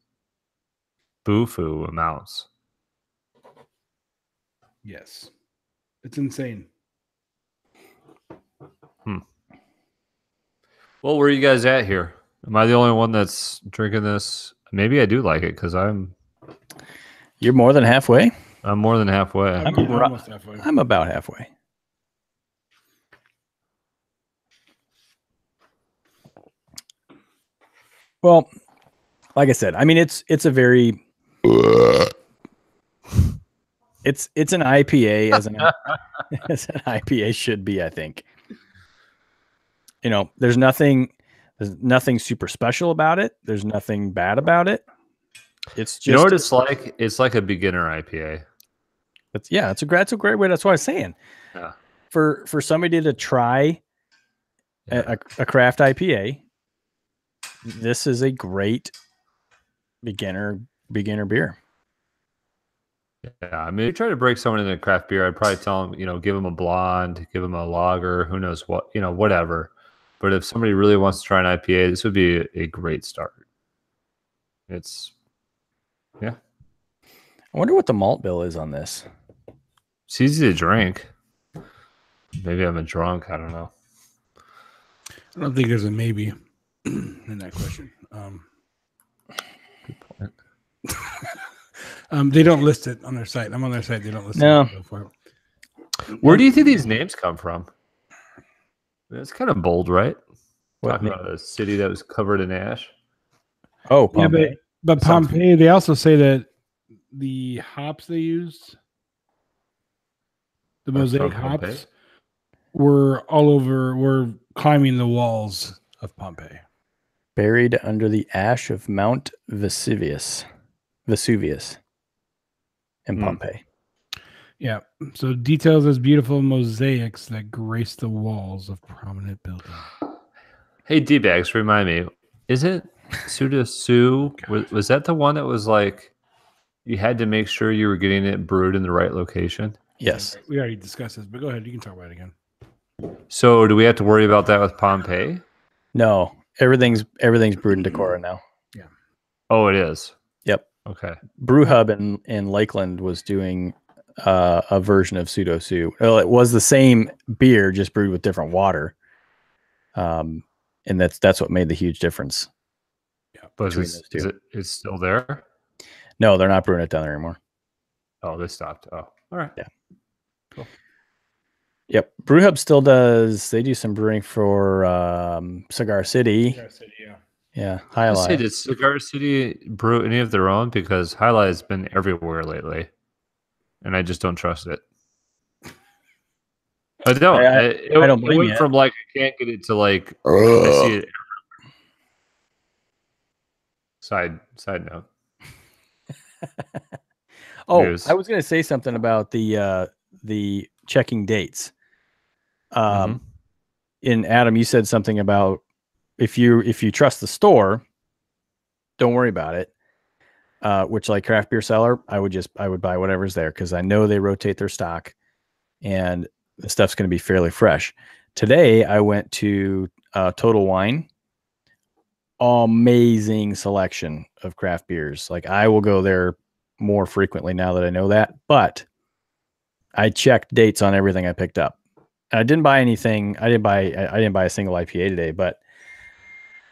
boo-foo amounts. Yes. It's insane. Well, where are you guys at here? Am I the only one that's drinking this? Maybe I do like it because You're more than halfway. I'm more than halfway. I'm almost halfway. I'm about halfway. Well, like I said, I mean it's a very it's an IPA as an as an IPA should be, I think. You know, there's nothing super special about it. There's nothing bad about it. It's just, you know what it's like? It's like a beginner IPA. it's a great way. That's what I was saying. Yeah. For somebody to try a craft IPA, this is a great beginner beer. Yeah, I mean, if you try to break someone into craft beer, I'd probably tell them, give them a blonde, give them a lager, who knows what, whatever. But if somebody really wants to try an IPA, this would be a great start. It's, yeah. I wonder what the malt bill is on this. It's easy to drink. Maybe I'm a drunk. I don't know. I don't think there's a maybe in that question. Good point. They don't list it on their site. I'm on their site. They don't list No. it. For it. Where do you think these names come from? It's kind of bold, right? Talking about a city that was covered in ash. Oh, Yeah, Pompeii. but Pompeii, they also say that the hops they used, the mosaic hops, were climbing the walls of Pompeii. Buried under the ash of Mount Vesuvius in Pompeii. Yeah. So details as beautiful mosaics that grace the walls of prominent buildings. Hey, D-Bags, remind me, isn't Suda Sue, was that the one that was like, you had to make sure you were getting it brewed in the right location? Yes. We already discussed this, but go ahead. You can talk about it again. So do we have to worry about that with Pompeii? No, everything's brewed in Decorah now. Yeah. Oh, it is. Yep. Okay. Brew Hub in Lakeland was doing a version of Pseudo Sue. Well, it was the same beer, just brewed with different water. And that's what made the huge difference. Yeah. But it's still there? No, they're not brewing it down there anymore. Oh, they stopped. Oh, all right. Yeah. Cool. Yep. Brew Hub still does. They do some brewing for Cigar City. Cigar City, yeah. Yeah. Say, Highlight. did Cigar City brew any of their own? Because Highlight has been everywhere lately, and I just don't trust it. I don't. I don't blame it went you. from like I can't get it to like I see it. Side note. Oh, News. I was going to say something about the checking dates. In Adam, you said something about if you trust the store, don't worry about it. Which, like craft beer seller, I would buy whatever's there because I know they rotate their stock, and the stuff's going to be fairly fresh. Today, I went to Total Wine. Amazing selection of craft beers. Like I will go there more frequently now that I know that, but I checked dates on everything I picked up. And I didn't buy anything. I didn't buy a single IPA today, but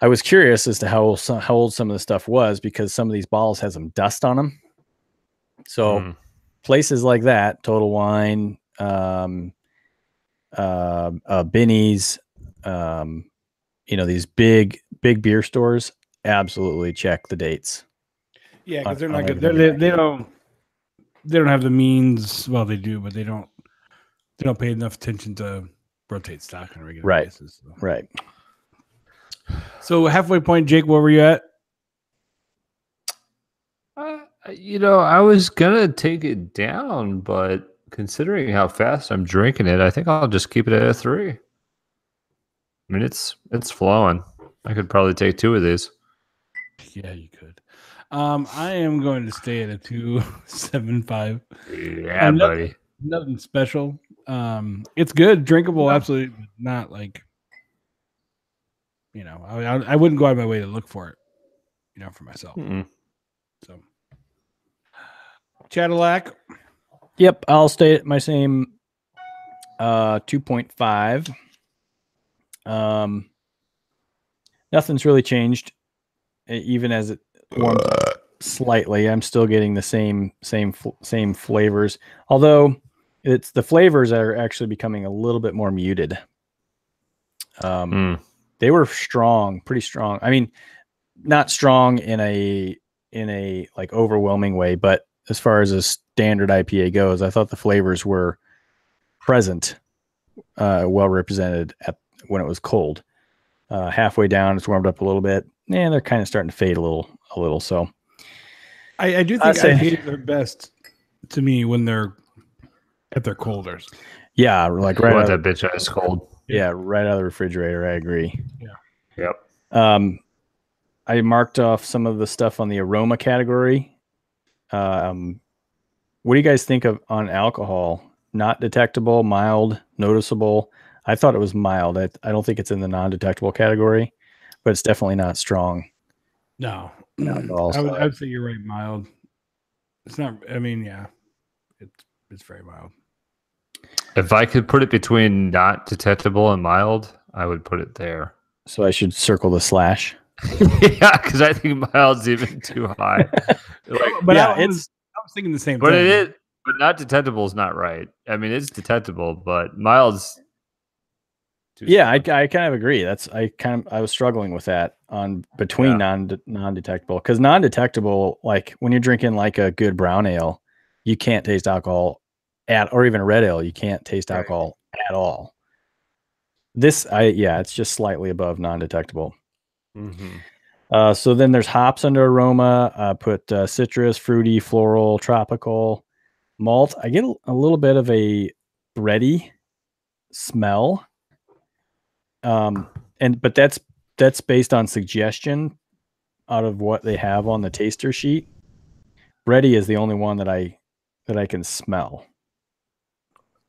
I was curious as to how old some of the stuff was because some of these bottles had some dust on them. So places like that, Total Wine, Binny's, these big beer stores, absolutely check the dates. Yeah, because they're not good. They don't have the means. Well, they do, but they don't pay enough attention to rotate stock on a regular basis. So. Right. So halfway point, Jake, where were you at? I was gonna take it down, but considering how fast I'm drinking it, I think I'll just keep it at a 3. I mean, it's flowing. I could probably take 2 of these. Yeah, you could. I am going to stay at a 2.75. Yeah, buddy. Nothing special. It's good, drinkable, absolutely, but not like, I wouldn't go out of my way to look for it, for myself. Mm-mm. So, Cadillac. Yep, I'll stay at my same 2.5. Nothing's really changed, even as it warms up slightly. I'm still getting the same flavors, although the flavors are actually becoming a little bit more muted. They were strong, pretty strong. I mean, not strong in a like overwhelming way, but as far as a standard IPA goes, I thought the flavors were present, well represented when it was cold. Halfway down, it's warmed up a little bit. They're kind of starting to fade a little. So I do think IPAs are best to me when they're at their coldest. Yeah, like right out that bitch ice cold. Yeah, right out of the refrigerator. I agree. Yeah. Yep. I marked off some of the stuff on the aroma category. What do you guys think of on alcohol? Not detectable, mild, noticeable. I thought it was mild. I don't think it's in the non-detectable category, but it's definitely not strong. No. I would say you're right, mild. It's not, I mean, yeah. It's very mild. If I could put it between not detectable and mild, I would put it there. So I should circle the slash. Yeah, because I think mild's even too high. But yeah, I was thinking the same but thing. But not detectable is not right. I mean, it's detectable, but mild's too Yeah, I strong. kind of agree. I was struggling with that on between non-detectable, because non-detectable, like when you're drinking like a good brown ale, you can't taste alcohol or even a red ale, you can't taste alcohol at all. It's just slightly above non-detectable. Mm-hmm. So then there's hops under aroma. Put citrus, fruity, floral, tropical, malt. I get a little bit of a bready smell. But that's based on suggestion out of what they have on the taster sheet. Bready is the only one that I can smell.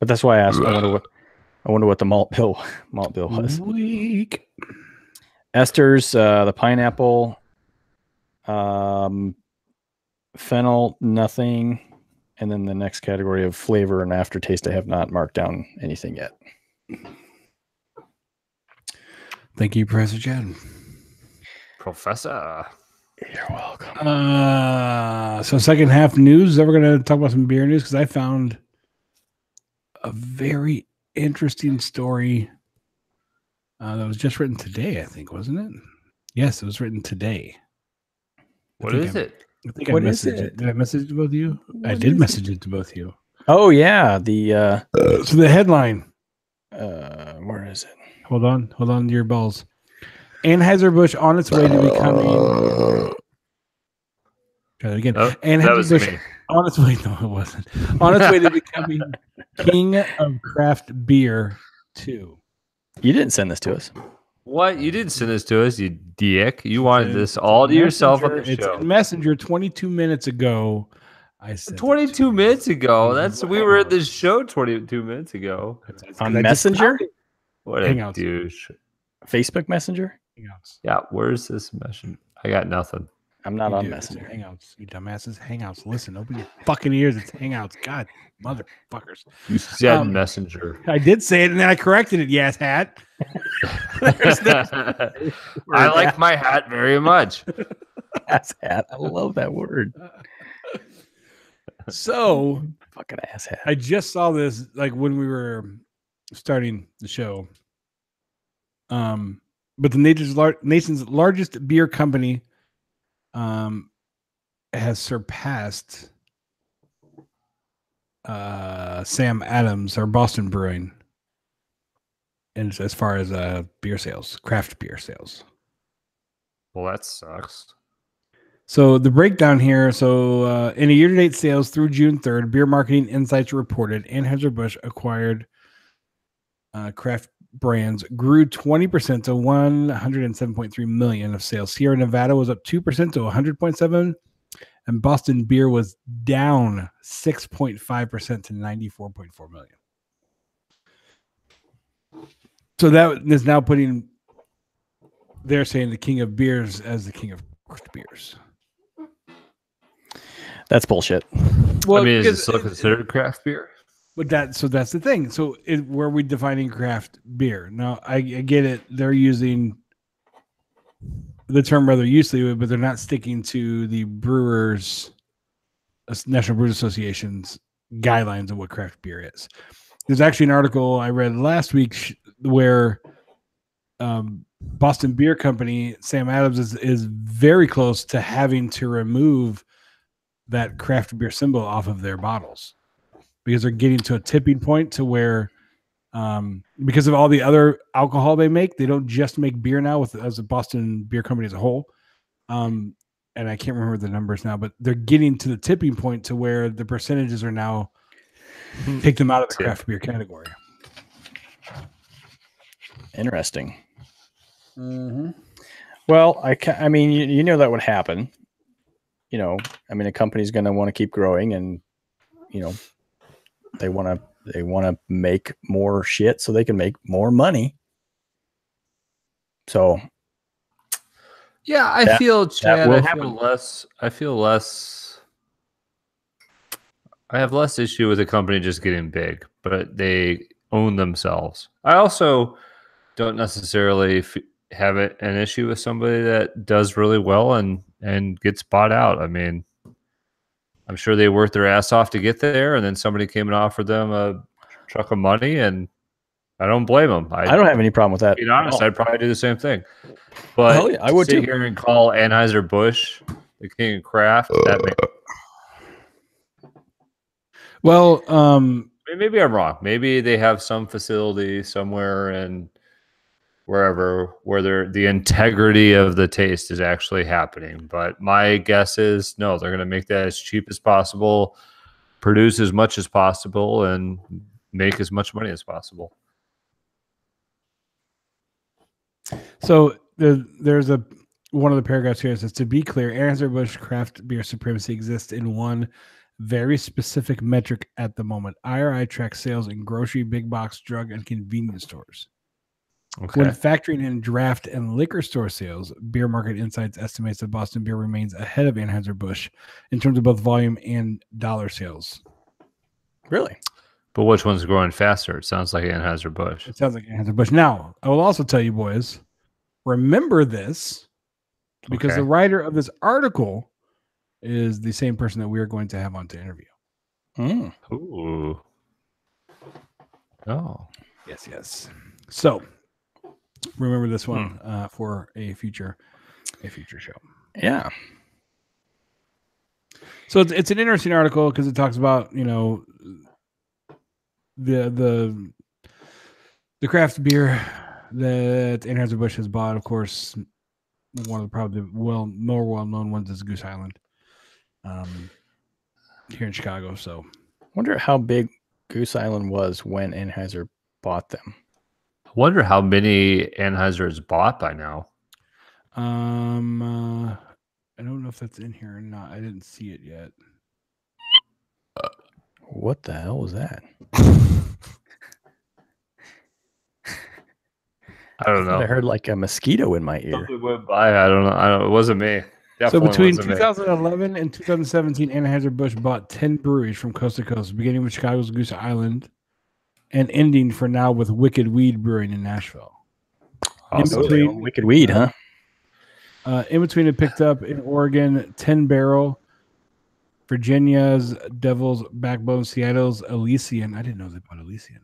But that's why I asked. I wonder what the malt bill was. Weak. Esters, the pineapple, fennel, nothing, and then the next category of flavor and aftertaste. I have not marked down anything yet. Thank you, Professor Chad. Professor. You're welcome. So second half news. We're going to talk about some beer news because I found a very interesting story that was just written today, I think, wasn't it? Yes, it was written today. What is it? I think I messaged it. Did I message it to both of you? I did message it to both of you. Oh yeah, so the headline. Where is it? Hold on to your balls. Anheuser-Busch on its way to becoming. Try that again. Anheuser-Busch on its way. No, it wasn't. On its way to becoming king of craft beer 2. You didn't send this to us. What? You didn't send this to us, you dick. You wanted this all to yourself on the show. It's Messenger 22 minutes ago. I said 22 minutes ago. We were at this show 22 minutes ago. On Messenger? What a douche. Facebook Messenger? Hangouts. Yeah, where's this messenger? I got nothing. I'm not on Messenger. Hangouts, you dumbasses. Hangouts. Listen, open your fucking ears. It's Hangouts. God, motherfuckers. You said Messenger. I did say it, and then I corrected it. Yes, hat. I like my hat very much. Ass hat. I love that word. So, fucking ass hat. I just saw this like when we were starting the show. But the nation's largest beer company has surpassed Sam Adams or Boston Brewing, and as far as beer sales, craft beer sales. Well, that sucks. So the breakdown here. So in a year-to-date sales through June 3rd, Beer Marketing Insights reported Anheuser-Busch acquired craft brands grew 20% to 107.3 million of sales. Sierra Nevada was up 2% to 100.7, and Boston Beer was down 6.5% to 94.4 million. So that is now putting, they're saying, the king of beers as the king of craft beers. That's bullshit. Well, I mean, is it still considered craft beer? But that's the thing. So where are we defining craft beer? Now, I get it. They're using the term rather loosely, but they're not sticking to the National Brewers Association's guidelines of what craft beer is. There's actually an article I read last week where Boston Beer Company, Sam Adams, is very close to having to remove that craft beer symbol off of their bottles because they're getting to a tipping point to where because of all the other alcohol they make, they don't just make beer now as a Boston Beer Company as a whole. And I can't remember the numbers now, but they're getting to the tipping point to where the percentages are now take them out of the craft beer category. Interesting. Mm-hmm. Well, I mean, you know that would happen. You know, I mean, a company's going to want to keep growing, and you know, they want to make more shit so they can make more money. So, yeah, I feel, Chad, I have less issue with a company just getting big, but they own themselves. I also don't necessarily have an issue with somebody that does really well and gets bought out. I mean, I'm sure they worked their ass off to get there, and then somebody came and offered them a truck of money, and I don't blame them. I don't have any problem with that. To be honest, I'd probably do the same thing. But yeah, I would sit too. here and call Anheuser-Busch the king of craft, that makes... Well, maybe I'm wrong. Maybe they have some facility somewhere in wherever where the integrity of the taste is actually happening. But my guess is no, they're going to make that as cheap as possible, produce as much as possible, and make as much money as possible. So there's one of the paragraphs here that says, to be clear, Anheuser-Busch craft beer supremacy exists in one very specific metric at the moment. IRI tracks sales in grocery, big box, drug, and convenience stores. Okay. When factoring in draft and liquor store sales, Beer Market Insights estimates that Boston Beer remains ahead of Anheuser-Busch in terms of both volume and dollar sales. Really? But which one's growing faster? It sounds like Anheuser-Busch. It sounds like Anheuser-Busch. Now, I will also tell you, boys, remember this because the writer of this article is the same person that we are going to have on to interview. Ooh. Oh. Yes. So remember this one for a future show. Yeah. So it's an interesting article because it talks about, you know, the craft beer that Anheuser-Busch has bought. Of course, one of the probably more well-known ones is Goose Island here in Chicago. So wonder how big Goose Island was when Anheuser bought them. I wonder how many Anheuser has bought by now. I don't know if that's in here or not. I didn't see it yet. What the hell was that? I don't know. I heard like a mosquito in my ear. Something went by. I don't know. It wasn't me. Definitely so between 2011 and 2017, Anheuser-Busch bought 10 breweries from coast to coast, beginning with Chicago's Goose Island and ending for now with Wicked Weed Brewing in Nashville. Awesome. In between, Wicked Weed, huh? In between, it picked up in Oregon 10 Barrel, Virginia's Devil's Backbone, Seattle's Elysian. I didn't know they bought Elysian.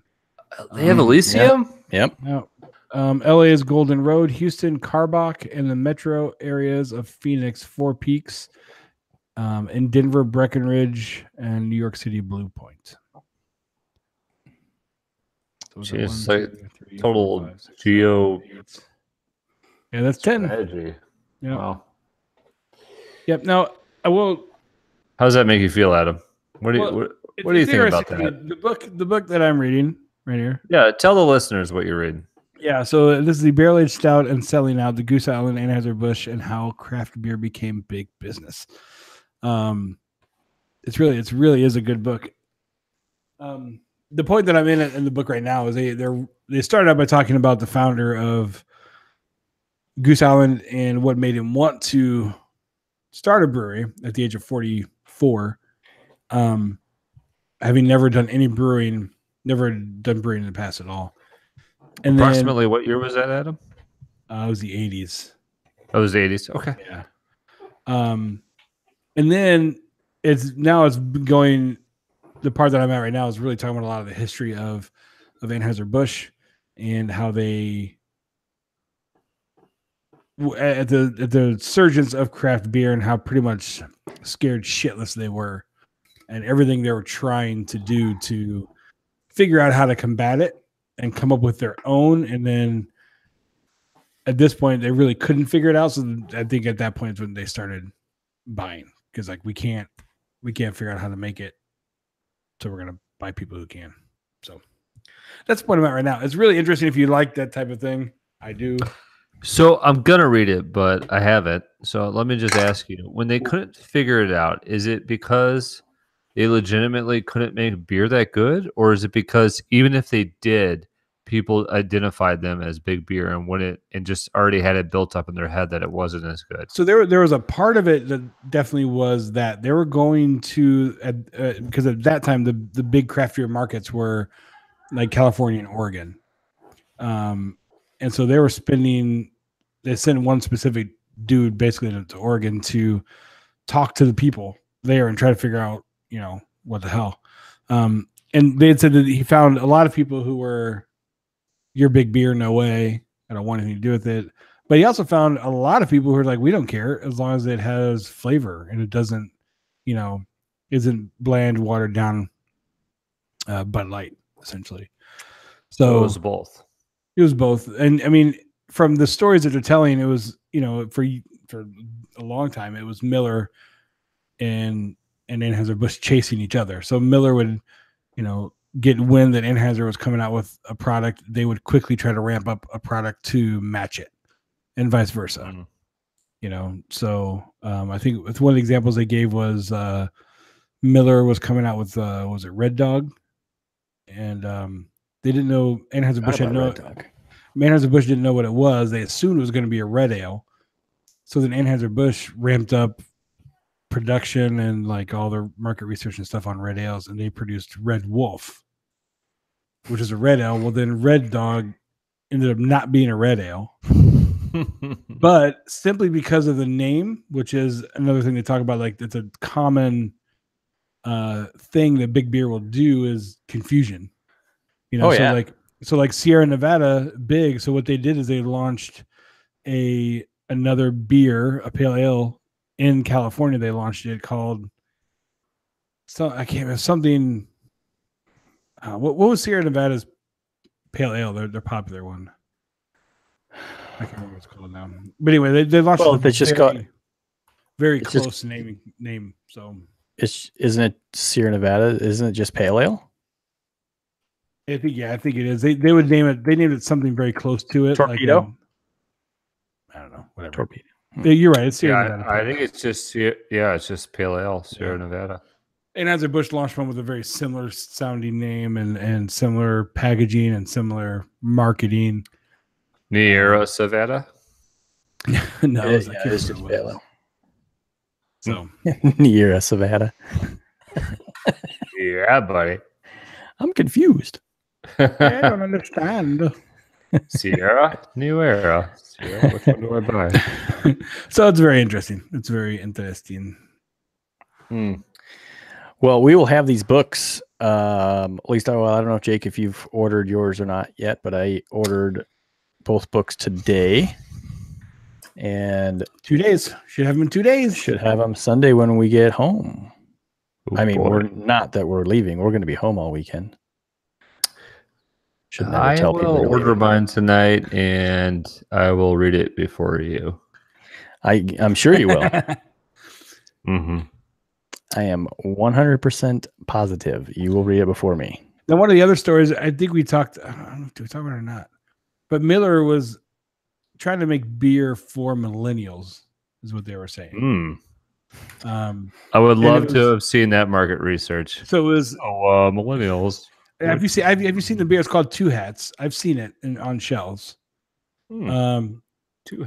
They have Elysium? Yeah. Yep. No. LA's Golden Road, Houston, Carbach, and the metro areas of Phoenix, Four Peaks, in Denver, Breckenridge, and New York City, Blue Point. So it's like total 4, 5, 6, geo. 7, 8. Yeah, that's 10. Strategy. Yeah. Wow. Yep. Now I will. How does that make you feel, Adam? What do you what do you think about that? The book that I'm reading right here. Yeah, tell the listeners what you're reading. Yeah, so this is the Barrel Aged Stout and Selling Out, the Goose Island Anheuser-Busch, and how craft beer became big business. It really is a good book. The point that I'm in the book right now is they started out by talking about the founder of Goose Island and what made him want to start a brewery at the age of 44, having never done brewing in the past at all. And approximately what year was that, Adam? It was the 80s. Oh, it was the 80s. Okay. Yeah. And then it's going. The part that I'm at right now is really talking about a lot of the history of Anheuser-Busch and how they at the surgence of craft beer and how pretty much scared shitless they were, and everything they were trying to do to figure out how to combat it and come up with their own. And then at this point, they really couldn't figure it out. So I think at that point is when they started buying, because like we can't figure out how to make it, so we're gonna buy people who can. So that's the point I'm at right now. It's really interesting if you like that type of thing. I do. So I'm gonna read it, but I haven't. So let me just ask you: when they couldn't figure it out, is it because they legitimately couldn't make beer that good, or is it because even if they did, people identified them as big beer and just already had it built up in their head that it wasn't as good? So there was a part of it that definitely was that they were going to because at that time the big craft beer markets were like California and Oregon, and so they sent one specific dude basically to Oregon to talk to the people there and try to figure out, what the hell. And they had said that he found a lot of people who were, "You're big beer, no way. I don't want anything to do with it." But he also found a lot of people who are like, "We don't care as long as it has flavor and it doesn't, isn't bland, watered down Bud Light, essentially." So it was both. It was both. And I mean, from the stories that they're telling, it was, for a long time, it was Miller and Anheuser-Busch chasing each other. So Miller would, get wind that Anheuser was coming out with a product. They would quickly try to ramp up a product to match it, and vice versa. So I think one of the examples they gave was Miller was coming out with was it Red Dog, and they didn't know Anheuser-Busch Anheuser-Busch didn't know what it was. They assumed it was going to be a red ale. So then Anheuser-Busch ramped up production and like all their market research and stuff on red ales, and they produced Red Wolf, which is a red ale. Well, then Red Dog ended up not being a red ale, but simply because of the name, which is another thing they talk about. Like it's a common thing that big beer will do is confusion. So like Sierra Nevada big. So what they did is they launched another beer, a pale ale in California. They launched it called I can't remember something. What was Sierra Nevada's pale ale? Their popular one. I can't remember what it's called now. But anyway, they launched. Well, it's just got very close name. So isn't it Sierra Nevada? Isn't it just pale ale? I think it is. They would name it. They named it something very close to it. Torpedo. Like, I don't know. Whatever. Torpedo. You're right. It's Sierra Nevada. I think it's just pale ale, Sierra Nevada. Anheuser-Busch launched one with a very similar sounding name and similar packaging and similar marketing. Sierra Nevada. No, it's just pale ale. So Sierra Nevada. Yeah, buddy. I'm confused. I don't understand. Sierra, New Era. Sierra, which one do I buy? So it's very interesting. It's very interesting. Well, we will have these books. At least, I don't know, Jake, if you've ordered yours or not yet, but I ordered both books today. And 2 days. Should have them in 2 days. Should have them Sunday when we get home. Oh, we're not that we're leaving. We're going to be home all weekend. I will order mine tonight, and I will read it before you. I'm sure you will. Mm-hmm. I am 100% positive. You will read it before me. Now, one of the other stories, I think we talked. I don't know if we talk about it or not, but Miller was trying to make beer for millennials, is what they were saying. I would love was, to have seen that market research. So it was. Millennials. Have you seen the beer? It's called Two Hats. I've seen it on shelves. Two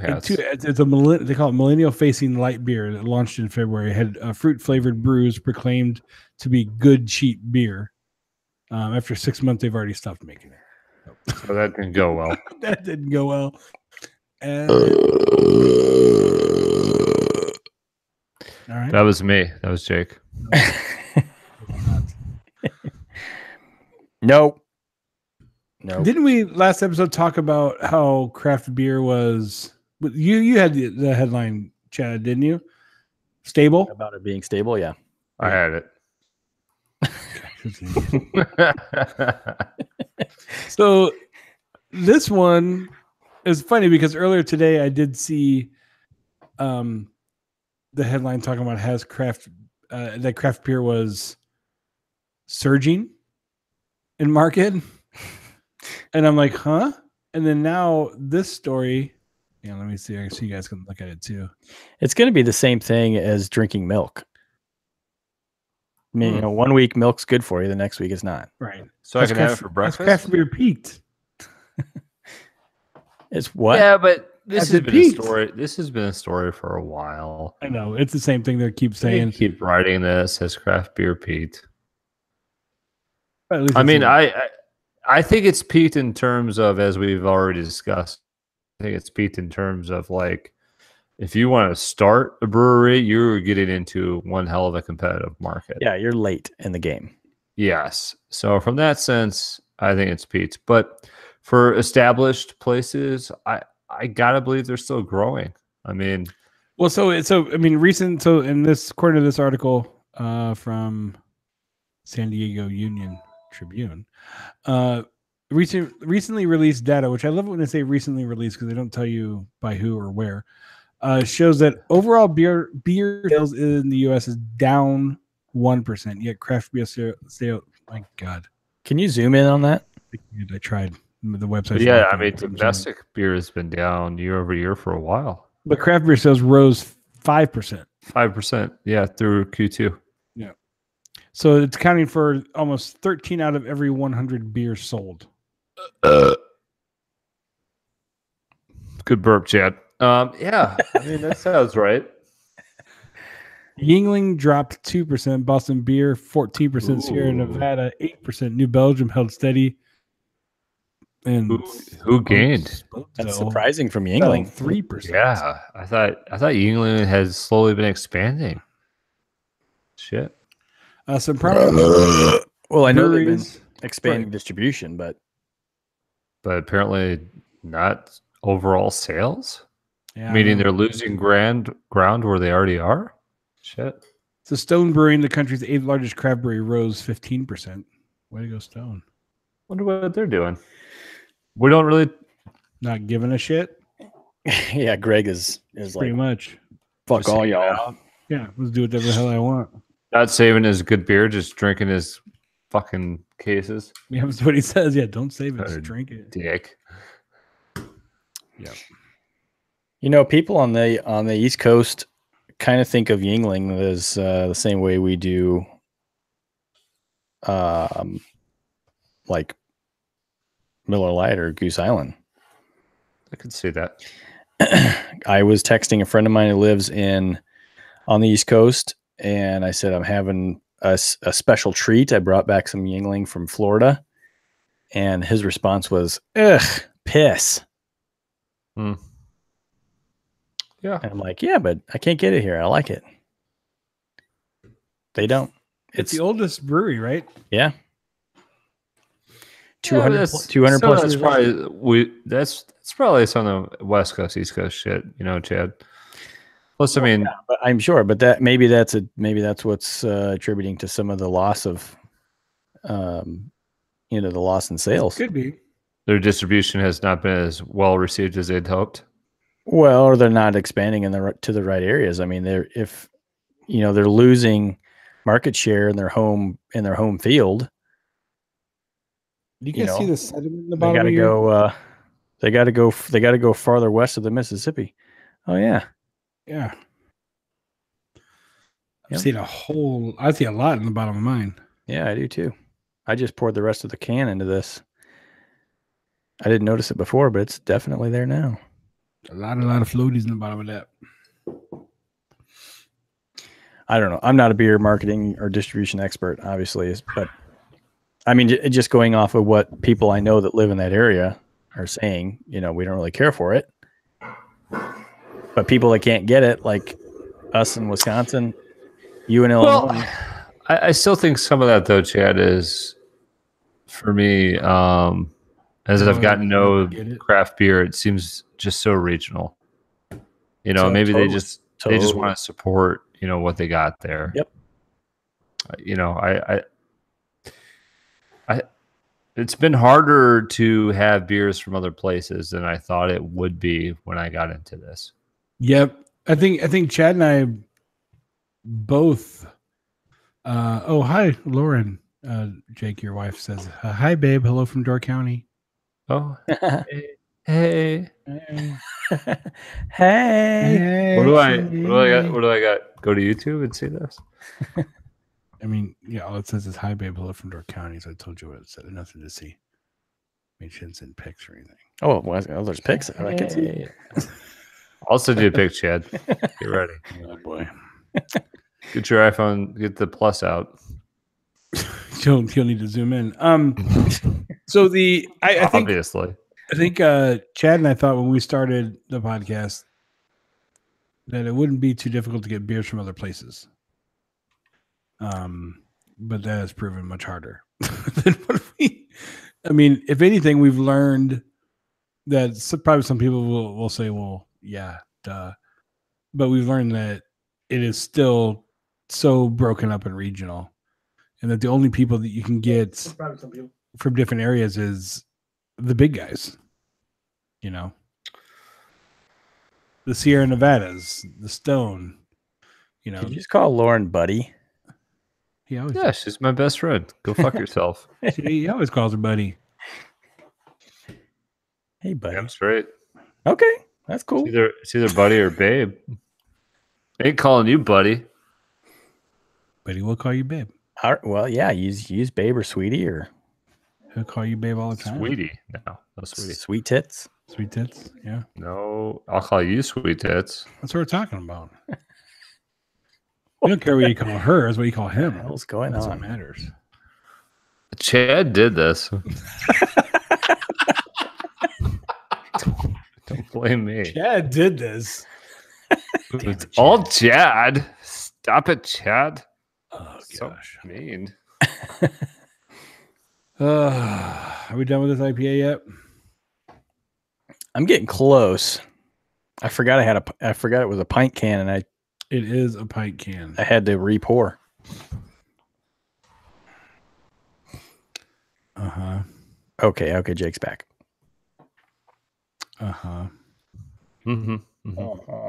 Hats. It's they call it millennial facing light beer that launched in February. It had fruit flavored brews proclaimed to be good cheap beer. After 6 months, they've already stopped making it. So that didn't go well. That didn't go well. All right. That was me. That was Jake. Nope. Didn't we last episode talk about how craft beer was? You had the headline, Chad, didn't you? Stable? About it being stable, yeah. I had it. So this one is funny because earlier today I did see the headline talking about that craft beer was surging in market. And I'm like, huh? And then now this story, let me see. I see you guys can look at it too. It's going to be the same thing as drinking milk. I mean, 1 week milk's good for you, the next week it's not. Right. So I can have it for breakfast. Craft beer peaked. It's what? Yeah, but this has been peaked. a story. This has been a story for a while. I know it's the same thing they keep They saying. keep writing this as craft beer peaked. I mean, I think it's peaked in terms of, as we've already discussed, I think it's peaked in terms of like, if you want to start a brewery, you're getting into one hell of a competitive market. Yeah, you're late in the game. Yes. So from that sense, I think it's peaked. But for established places, I gotta believe they're still growing. I mean, well, in this, according to this article from San Diego Union Tribune, recently released data, which I love it when they say recently released because they don't tell you by who or where, shows that overall beer sales in the U.S. is down 1%. Yet craft beer sales, my God, can you zoom in on that? I tried the website. Yeah, I mean, domestic beer has been down year over year for a while, but craft beer sales rose 5%. 5%, yeah, through Q2. Yeah, so it's accounting for almost 13 out of every 100 beers sold. Good burp, Chad. Yeah, I mean that sounds right. Yuengling dropped 2%. Boston Beer 14%. Sierra Nevada 8%. New Belgium held steady. And who gained? That's surprising from Yuengling. 3%. Yeah, I thought Yuengling has slowly been expanding. Shit. Some prominent. Well, I know they've been breweries- expanding distribution, but apparently not overall sales. Yeah, Meaning they're losing ground where they already are. Shit. So Stone Brewing, the country's 8th largest craft brewery, rose 15%. Way to go, Stone. Wonder what they're doing. We don't really. Not giving a shit. yeah, Greg is Pretty like, much. fuck all y'all. Yeah, let's do whatever the hell I want. Not saving his good beer, just drinking his fucking cases. Yeah, that's what he says. Yeah, don't save it, just Oh, drink it. Dick. Yeah. You know, people on the East Coast kind of think of Yuengling as the same way we do, like Miller Lite or Goose Island. I could see that. I was texting a friend of mine who lives on the East Coast, and I said I'm having a special treat. I brought back some Yuengling from Florida, and his response was, "Ugh, piss." Yeah. And I'm like, yeah, but I can't get it here. I like it. They don't. It's the oldest brewery, right? Yeah. 200 plus that's years probably that's probably some of the West Coast, East Coast shit, Chad. Plus, I mean, yeah, but I'm sure, but that maybe that's what's attributing to some of the loss of, the loss in sales. Could be. their distribution has not been as well received as they'd hoped. Well, or they're not expanding to the right areas. I mean, they're losing market share in their home field. You can see the sediment in the They bottom got of to your... go. They got to go farther west of the Mississippi. Oh yeah. Yeah. Yep. I see a lot in the bottom of mine. Yeah, I do too. I just poured the rest of the can into this. I didn't notice it before, but it's definitely there now. A lot of floaties in the bottom of that. I don't know. I'm not a beer marketing or distribution expert, obviously, but I mean, just going off of what people I know that live in that area are saying, we don't really care for it. But people that can't get it, like us in Wisconsin, you in Illinois. Well, I still think some of that, though, Chad, is for me, as I've gotten to know craft beer, it seems just so regional. Maybe totally. They just want to support, what they got there. Yep. It's been harder to have beers from other places than I thought it would be when I got into this. Yep. I think Chad and I both hi, Lauren. Jake, your wife says, hi, babe. Hello from Door County. Oh, hey. Hey. What do I got? Go to YouTube and see this. I mean, yeah, all it says is hi, babe. Hello from Door County. So I told you what it said. Nothing to see. I mean, she didn't send pics or anything. Oh, there's pics. Hey. I can see. Also do a pic, Chad. Get ready. Oh boy. Get your iPhone. Get the plus out. He'll need to zoom in. So I think obviously. I think Chad and I thought when we started the podcast that it wouldn't be too difficult to get beers from other places. But that has proven much harder than what I mean, if anything, we've learned that probably some people will say, well, yeah, duh. But we've learned that it is still so broken up and regional, and that the only people that you can get from different areas is the big guys, the Sierra Nevadas, the Stone, Did you just call Lauren buddy? Yeah, she's my best friend. Go fuck yourself. He always calls her buddy. Hey, buddy. I'm straight. Okay, that's cool. It's either buddy or babe. I ain't calling you buddy. But he will call you babe. Well, yeah, use babe or sweetie, or he'll call you babe all the time. Sweetie, no sweetie. Sweet tits. Sweet tits, yeah. No, I'll call you sweet tits. That's what we're talking about. We don't care what you call her, is what you call him. What's going That's on? what matters. Chad did this. Don't blame me. Chad did this. It's all Chad. Stop it, Chad. Oh, so gosh. Mean. Are we done with this IPA yet? I'm getting close. I forgot it was a pint can, and it is a pint can. I had to re-pour. Uh-huh. Okay, Jake's back. Uh-huh. Mm-hmm.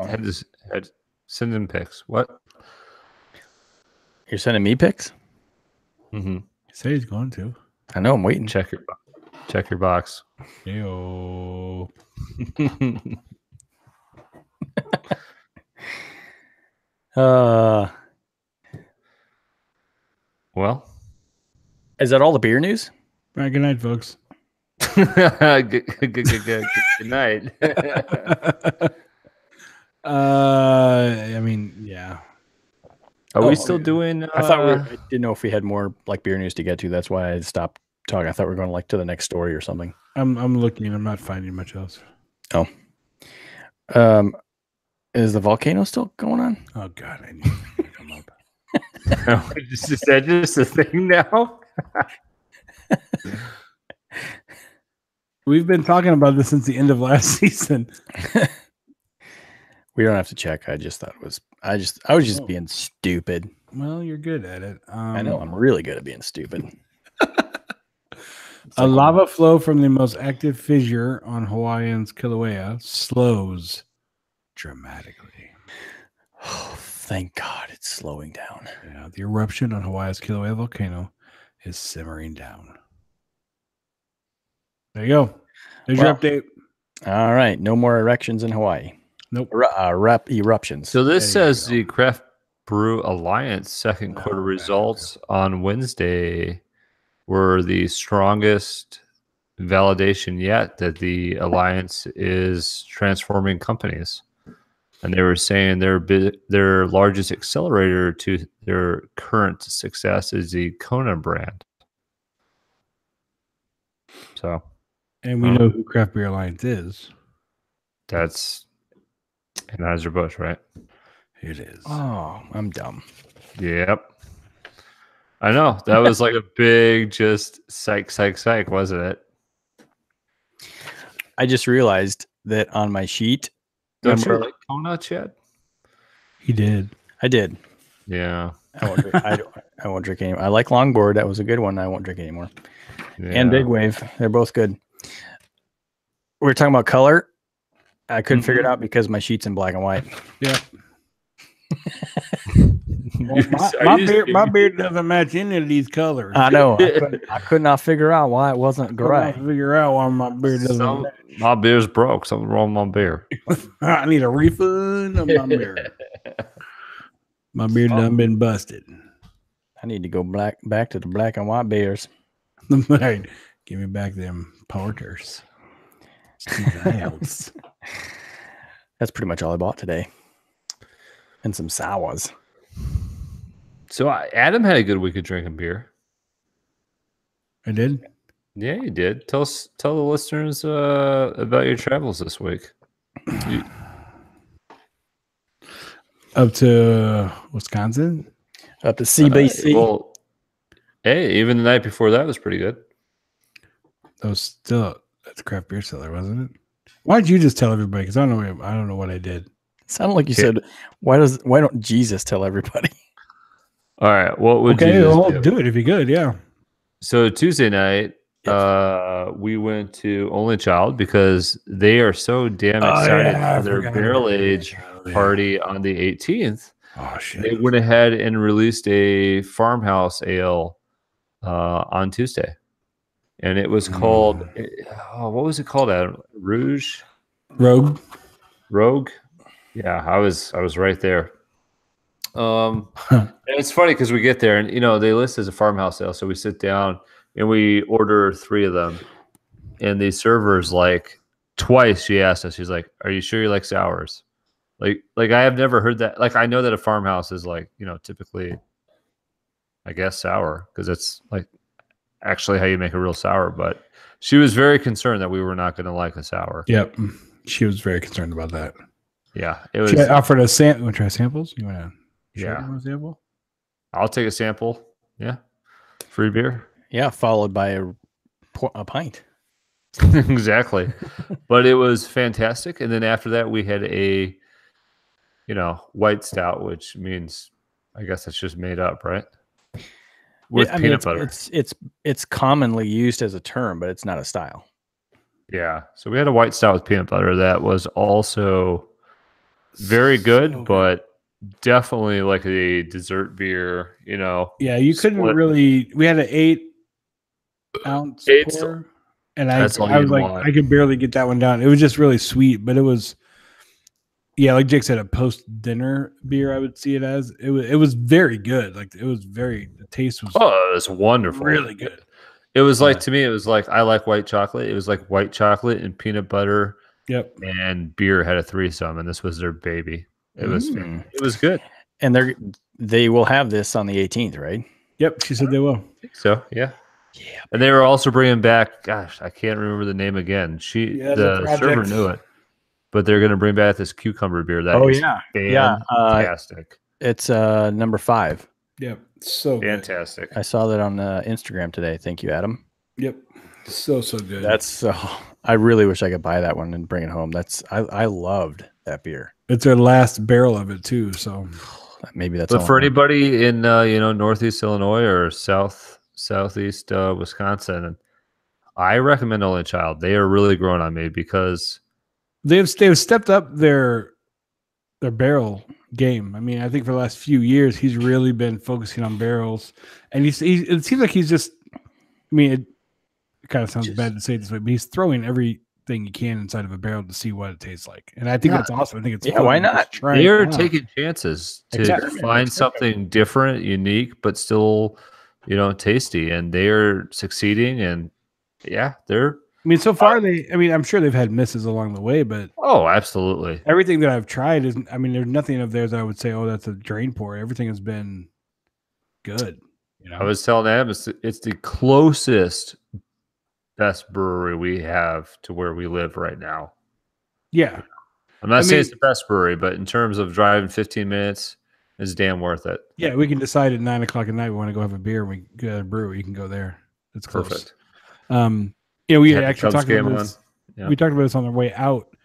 Had to send him pics. What? You're sending me pics? Mm-hmm. He said he's going to. I know, I'm waiting. Check your box. Yo. Well, is that all the beer news? All right, good night, folks. Good night. I mean, yeah. Are we still doing? I thought I didn't know if we had more like beer news to get to. That's why I stopped talking. I thought we were going to the next story or something. I'm looking. I'm not finding much else. Oh. Is the volcano still going on? Oh God, I knew it was gonna come up. Is that just a thing now? We've been talking about this since the end of last season. We don't have to check. I just thought it was. I was just being stupid. Well, you're good at it. I know. I'm really good at being stupid. A lava flow from the most active fissure on Hawaiian's Kilauea slows dramatically. Oh, thank God it's slowing down. Yeah, the eruption on Hawaii's Kilauea volcano is simmering down. There you go. There's your update. All right, no more erections in Hawaii. Nope. Eruptions. So this There you says go. the Craft Brew Alliance second quarter results on Wednesday were the strongest validation yet that the alliance is transforming companies. And they were saying their largest accelerator to their current success is the Kona brand. So, And we know who Craft Beer Alliance is. that's Anheuser-Busch, right? It is. Oh, I'm dumb. Yep. I know. That was like a big just psych, wasn't it? I just realized that on my sheet. Don't you like Kona, Chad? He did. I did. Yeah. I won't drink, I won't drink anymore. I like Longboard. That was a good one. I won't drink anymore. Yeah. And Big Wave. They're both good. We were talking about color. I couldn't figure it out because my sheet's in black and white. Yeah. Well, my beard doesn't match any of these colors. I know. I could not figure out why it wasn't gray. Figure out why my beard doesn't match. My beer's broke. Something wrong with my beer. I need a refund of my beard. My beard done been busted. I need to go back to the black and white beers. Right. Give me back them porters. That's pretty much all I bought today. And some sours. So Adam had a good week of drinking beer. I did? Yeah, you did. Tell the listeners about your travels this week. Up to Wisconsin? Up to CBC. Well, hey, even the night before that was pretty good. That was still at the craft beer cellar, wasn't it? Why did you just tell everybody? Because I don't know what I did. It sounded like you said, why don't Jesus tell everybody? All right. What would you do? do it if you could, yeah. So Tuesday night, we went to Only Child because they are so damn excited for their barrel age party on the 18th. Oh shit! They went ahead and released a farmhouse ale on Tuesday, and it was called. What was it called? Adam? Rogue. Yeah, I was right there. And it's funny because we get there and they list as a farmhouse ale, so we sit down and we order 3 of them, and the server's like twice she asked us, she's like, "Are you sure you like sours?" Like I have never heard that. Like I know that a farmhouse is like typically, I guess, sour because it's like actually how you make a real sour, but she was very concerned that we were not going to like a sour. Yep, she was very concerned about that. Yeah, it was. She offered a sample. You want to try samples? You want to? Yeah. A sample? I'll take a sample. Yeah. Free beer. Yeah, followed by a pint. Exactly. But it was fantastic. And then after that, we had a, white stout, which means, I guess it's just made up, right? With peanut butter. It's commonly used as a term, but it's not a style. Yeah. So we had a white stout with peanut butter that was also very good, but definitely like a dessert beer, Yeah, you couldn't really. We had an 8-ounce pour, and I was like, I could barely get that one down. It was just really sweet, but it was, like Jake said, a post-dinner beer. I would see it as it was very good. Like the taste was. Oh, it was wonderful, really good. It was like to me, it was like I like white chocolate. It was like white chocolate and peanut butter. Yep. And beer had a threesome, and this was their baby. It was good. And they will have this on the 18th, right? Yep, she said they will. I think so, yeah. And they were also bringing back, gosh, I can't remember the name again. The server knew it, but they're going to bring back this cucumber beer. That is fantastic. It's number 5. Yep, so fantastic. Good. I saw that on Instagram today. Thank you, Adam. Yep, so good. That's I really wish I could buy that one and bring it home. I loved that beer. It's their last barrel of it too, so maybe that's. But for anybody in Northeast Illinois or Southeast Wisconsin, I recommend Only Child. They are really growing on me because they've stepped up their barrel game. I mean, I think for the last few years, he's really been focusing on barrels, and it seems like he's just. I mean, it kind of sounds bad to say it this way, but he's throwing everything he can inside of a barrel to see what it tastes like, and I think that's awesome. I think it's fun. Why not? They're taking chances to find something different, unique, but still, tasty, and they're succeeding. And they're. I mean, so far I'm sure they've had misses along the way, but absolutely, everything that I've tried is. I mean, there's nothing of theirs I would say, oh, that's a drain pour. Everything has been good. I was telling Adam, it's the closest best brewery we have to where we live right now. Yeah. I'm not saying it's the best brewery, but in terms of driving 15 minutes, it's damn worth it. Yeah, we can decide at 9:00 at night we want to go have a beer and we go to a brewery. You can go there. It's close. Perfect. We actually talked about this. Yeah. We talked about this on the way out.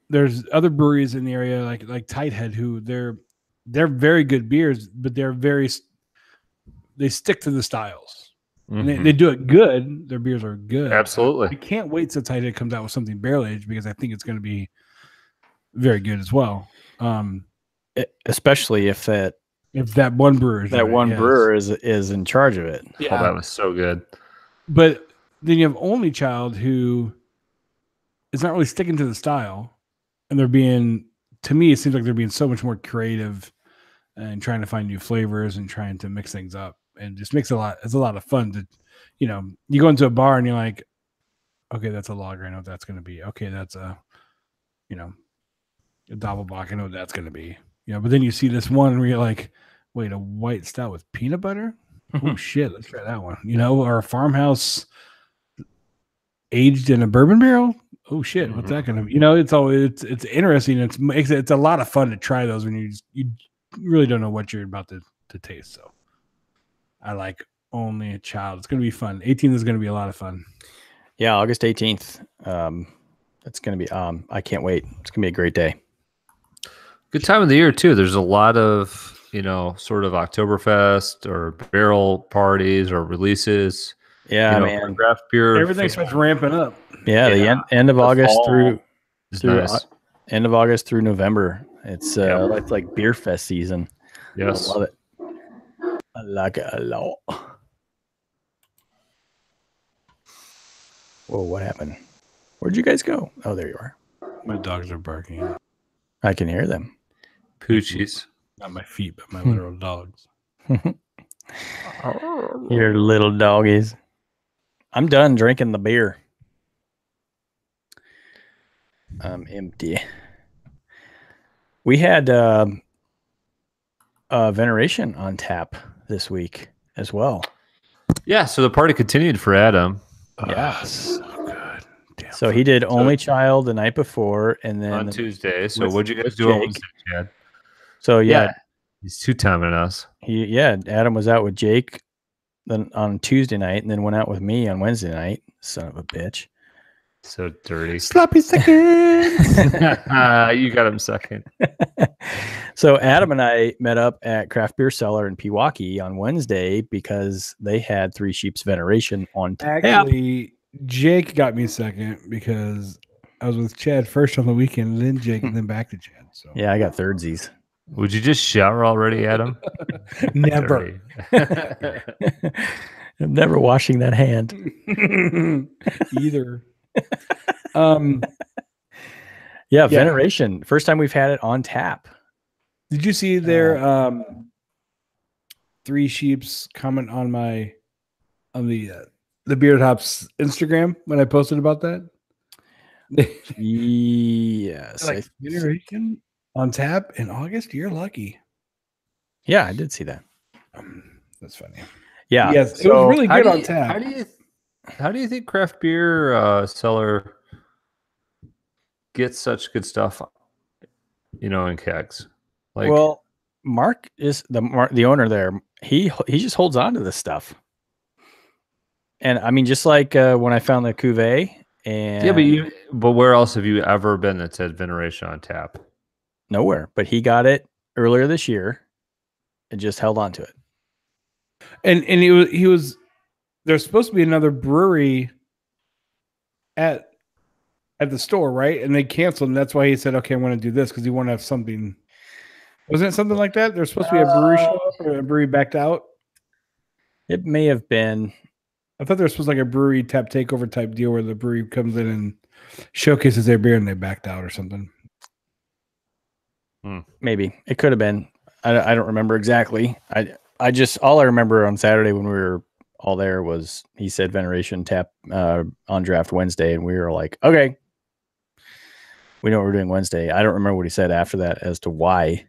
There's other breweries in the area like Tighthead who they're very good beers, but they stick to the styles. Mm-hmm. And they do it good. Their beers are good. Absolutely. I can't wait till Tighthead comes out with something barrel aged because I think it's going to be very good as well. Especially if that one brewer brewer is in charge of it. Yeah. Oh, that was so good. But then you have Only Child who is not really sticking to the style, and to me, it seems like they're being so much more creative and trying to find new flavors and trying to mix things up. And just makes it's a lot of fun to, you go into a bar and you're like, okay, that's a lager. I know what that's going to be. Okay. That's a Doppelbock. I know what that's going to be, but then you see this one where you're like, wait, a white stout with peanut butter. Oh shit. Let's try that one, or a farmhouse aged in a bourbon barrel. Oh shit. What's that going to be? It's interesting. It's a lot of fun to try those when you really don't know what you're about to taste. So I like Only a Child. It's going to be fun. 18th is going to be a lot of fun. Yeah, August 18th. It's going to be. I can't wait. It's going to be a great day. Good time of the year too. There's a lot of sort of Oktoberfest or barrel parties or releases. Yeah, man. Craft beer. Everything starts ramping up. Yeah, the end of August through nice. End of August through November. It's like beer fest season. Yes, I love it. I like it a lot. Whoa, what happened? Where'd you guys go? Oh, there you are. My dogs are barking. I can hear them. Poochies. Not my feet, but my literal dogs. Your little doggies. I'm done drinking the beer. I'm empty. We had Veneration on tap this week as well. Yeah, so the party continued for Adam. Yeah. So good. Damn. So he did Only Child the night before, and then on Tuesday. So what'd you guys do on Wednesday, Chad? So he's two-timing us. Adam was out with Jake then on Tuesday night, and then went out with me on Wednesday night. Son of a bitch. So dirty. Sloppy seconds. You got him second. So Adam and I met up at Craft Beer Cellar in Pewaukee on Wednesday because they had Three Sheeps Veneration on tap. Actually, Jake got me second because I was with Chad first on the weekend, then Jake, and then back to Chad. So yeah, I got thirdsies. Would you just shower already, Adam? Never. I'm never washing that hand either. Veneration. First time we've had it on tap. Did you see their Three Sheeps comment on the Bearded Hops Instagram when I posted about that? Yes. Like, Veneration on tap in August? You're lucky. Yeah, I did see that. That's funny. Yeah. Yes, it was really good on tap. How do you think craft beer cellar gets such good stuff, in kegs? Well, Mark is the owner there. He just holds on to this stuff. And I mean, just like when I found the cuvee, and but where else have you ever been that said Veneration on tap? Nowhere. But he got it earlier this year and just held on to it. And he was there's supposed to be another brewery at the store, right? And they canceled, and that's why he said, "Okay, I want to do this," because he wanted to have something Wasn't it something like that? There's supposed to be a brewery show up or a brewery backed out. It may have been. I thought there was supposed to like a brewery tap takeover type deal where the brewery comes in and showcases their beer and they backed out or something. Maybe it could have been. I don't remember exactly. I just all I remember on Saturday when we were all there was he said Veneration tap on draft Wednesday, and we were like, okay, we know what we're doing Wednesday. I don't remember what he said after that as to why,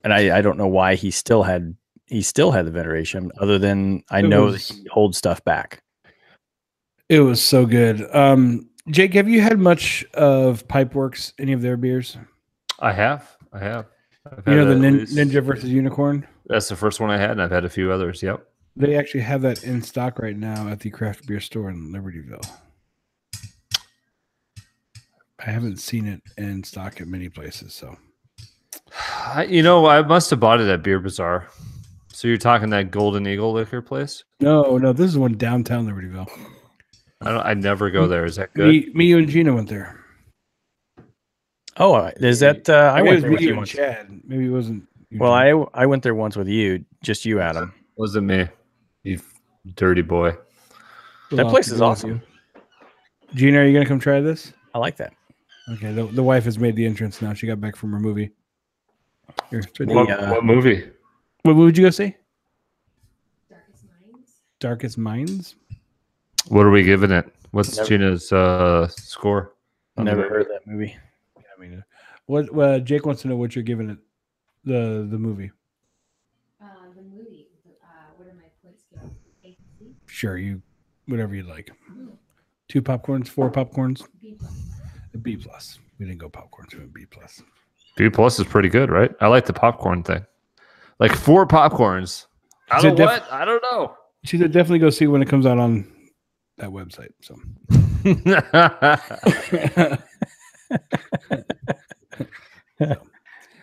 and I don't know why he still had the Veneration, other than I know that he holds stuff back. It was so good. Jake, have you had much of Pipeworks, any of their beers? I have. You know the Ninja versus Unicorn? That's the first one I had, and I've had a few others. Yep. They actually have that in stock right now at the craft beer store in Libertyville. I haven't seen it in stock at many places, so. I must have bought it at Beer Bazaar. So you're talking that Golden Eagle liquor place? No, this is one downtown Libertyville. I never go there. Is that good? Me, you, and Gina went there. Oh, is that? I went there with you once. Chad. Maybe it wasn't. Well, I went there once with you, just you, Adam. Wasn't me, you dirty boy. That place is awesome. Gina, are you gonna come try this? I like that. Okay, the wife has made the entrance now. She got back from her movie. Here, what movie? What movie did you go see? Darkest Minds. What are we giving it? What's Gina's score? Never heard of that movie. Yeah, I mean, what Jake wants to know what you're giving it. The movie. The movie. What are my points scale? A to C? Sure, whatever you like. 2 popcorns, 4 popcorns. B plus. B plus. We didn't go popcorns. We went B plus. B plus is pretty good, right? I like the popcorn thing. Like 4 popcorns. I don't know. You should definitely go see when it comes out on that website. So.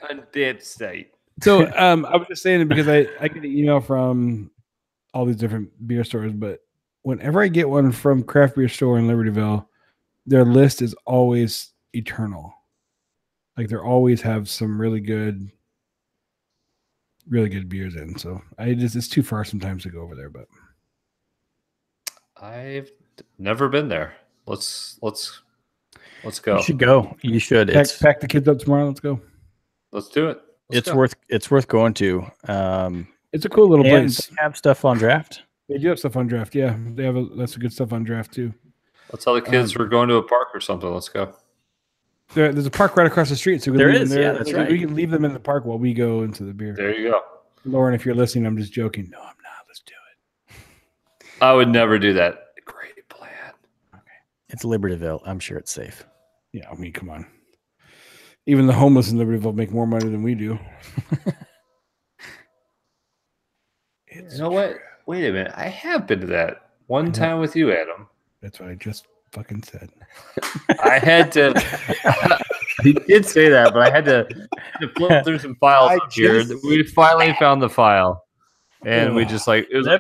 On dead state. So I was just saying it because I get an email from all these different beer stores, but whenever I get one from Craft Beer Store in Libertyville, their list is always eternal. Like they always have some really good beers in. So it's too far sometimes to go over there, but I've never been there. Let's go. You should go. You should. Pack the kids up tomorrow. Let's go. Let's do it. It's worth going to. It's a cool little place. They have stuff on draft. They do have stuff on draft. Yeah, they have that's good stuff on draft too. Let's tell the kids we're going to a park or something. Let's go. There's a park right across the street, so there is. Yeah, that's right. We can leave them in the park while we go into the beer. There you go, Lauren. If you're listening, I'm just joking. No, I'm not. Let's do it. I would never do that. Great plan. Okay, it's Libertyville. I'm sure it's safe. Yeah, I mean, come on. Even the homeless in Libertyville make more money than we do. You know what? Wait a minute. I have been to that one time with you, Adam. That's what I just fucking said. I had to. He did say that, but I had to flip through some files here. We finally found the file, and we just like it was. Yeah,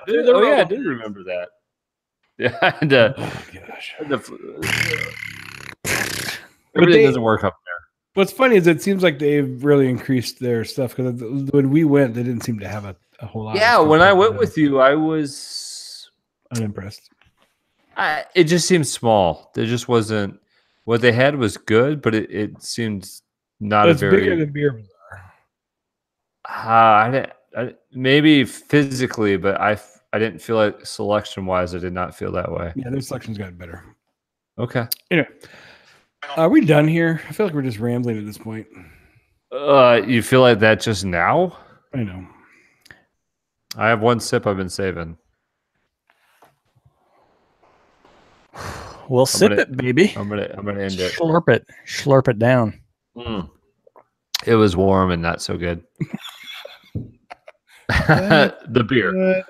I did remember that. Yeah, I had to. Oh my gosh. Everything doesn't work up there. What's funny is it seems like they've really increased their stuff because when we went, they didn't seem to have a whole lot. Yeah, when I went with you, I was unimpressed. It just seemed small. There just wasn't. What they had was good, but it seemed not it's bigger than Beer Bazaar. Maybe physically, but I didn't feel like selection wise. I did not feel that way. Yeah, their selection's gotten better. Okay. Anyway, are we done here? I feel like we're just rambling at this point. You feel like that just now? I know. I have one sip I've been saving. We'll sip it, baby. I'm gonna end it. Slurp it down. It was warm and not so good. The beer.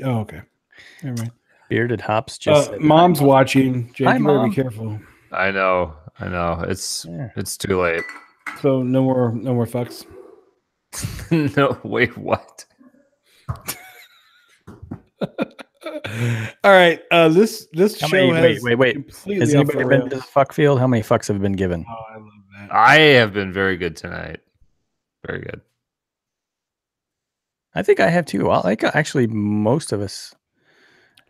Oh, okay. Never mind. Bearded hops. Just mom's watching. Jake, you better be careful. I know. It's too late. So no more fucks. No, wait, what? All right. This show has wait. Has anybody been to the fuck field? How many fucks have been given? Oh, I love that. I have been very good tonight. Very good. I think I have too. Well, like actually, most of us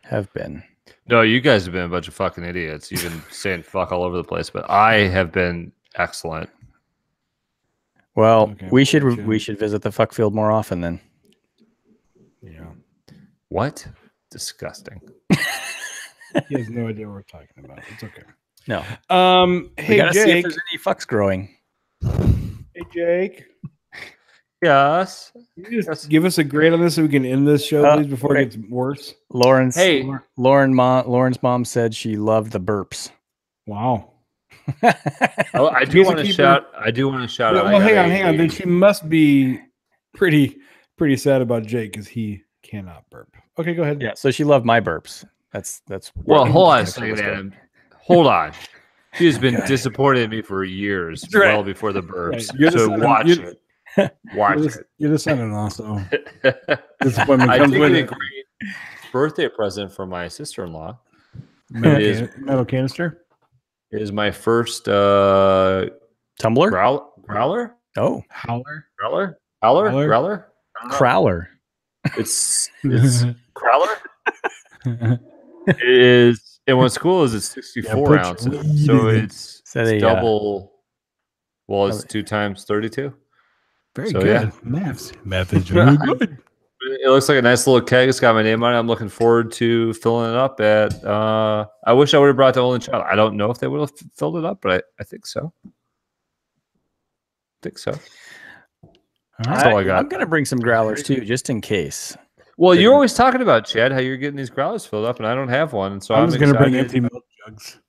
have been. No, you guys have been a bunch of fucking idiots. You've been saying fuck all over the place, but I have been excellent. Well, Okay, we gotcha. should visit the fuck field more often then. Yeah. What? Disgusting. He has no idea what we're talking about. It's okay. No. We Hey gotta see if Jake. there's any fucks growing. Hey Jake. Yes. Can you just give us a grade on this so we can end this show, please, before it gets worse. Lauren's Hey. Lauren's mom said she loved the burps. Wow. Oh, I do want to shout. I do want to shout Well, out. hang on. Then she must be pretty sad about Jake because he cannot burp. Okay, go ahead. Yeah, so she loved my burps. That's Well, hold on a that's second, good. Adam. Hold on. She has been disappointed in me for years, Right. well before the burps. Right. You're the So son of- watch you're- it. Watch You're the son-in-law, so it. disappointment I comes did with get a it. great birthday present from my sister-in-law. Metal, metal canister. It is my first Tumbler? growler. Oh, Howler. Growler? Growler? Growler? crowler. It's growler. It is, and what's cool is it's 64 put ounces, your weed so in it. it's that a, double. Well, it's 2 times 32. Very So, good. Math is really good. It looks like a nice little keg. It's got my name on it. I'm looking forward to filling it up at. I wish I would have brought the only child. I don't know if they would have filled it up, but I think so. That's all I got. I'm gonna bring some growlers too, just in case. Well, you're always talking about, Chad, how you're getting these growlers filled up, and I don't have one. And so I'm I'm just going to bring excited. empty milk jugs.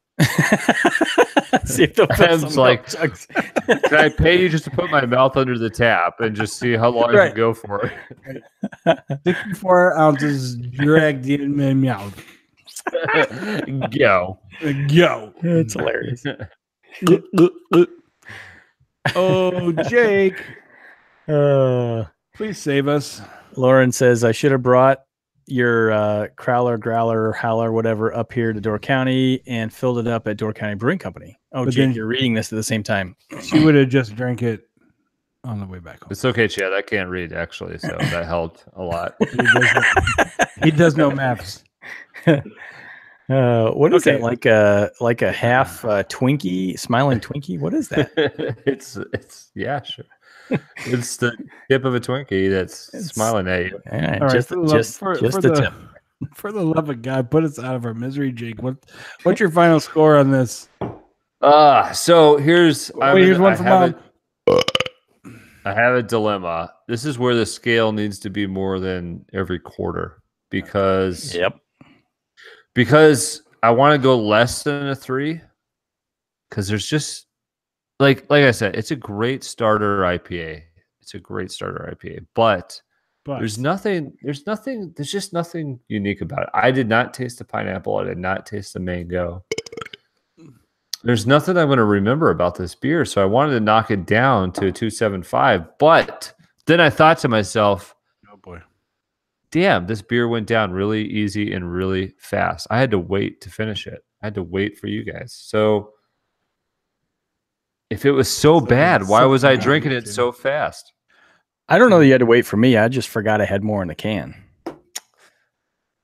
See if they'll fill Adam's some like- milk jugs. Can I pay you just to put my mouth under the tap and just see how long I Right. can go for it? 64 ounces dragged in my mouth. Go. Go. It's hilarious. Oh, Jake, please save us. Lauren says I should have brought your crowler, growler, howler, whatever, up here to Door County and filled it up at Door County Brewing Company. Oh, But Jake, then- you're reading this at the same time. She would have just drank it on the way back home. It's okay, Chad. I can't read, actually, so that helped a lot. He does know maths. What is Okay. that? Like a half Twinkie, smiling Twinkie? What is that? it's yeah, sure. It's the tip of a Twinkie that's It's- smiling at you. All right, All right, just for the love- just for the the- tip. For the love of God, put us out of our misery, Jake. What's your final score on this? So here's Here's one from Mom. I have a dilemma. This is where the scale needs to be more than every quarter because Yep. I want to go less than a 3 because there's just like I said, it's a great starter IPA. But there's just nothing unique about it. I did not taste the pineapple. I did not taste the mango. There's nothing I'm going to remember about this beer, so I wanted to knock it down to a 2.75. But then I thought to myself, Oh boy. damn, this beer went down really easy and really fast. I had to wait to finish it. I had to wait for you guys. So if it was so bad, why was I drinking it so fast? I don't know that you had to wait for me. I just forgot I had more in the can.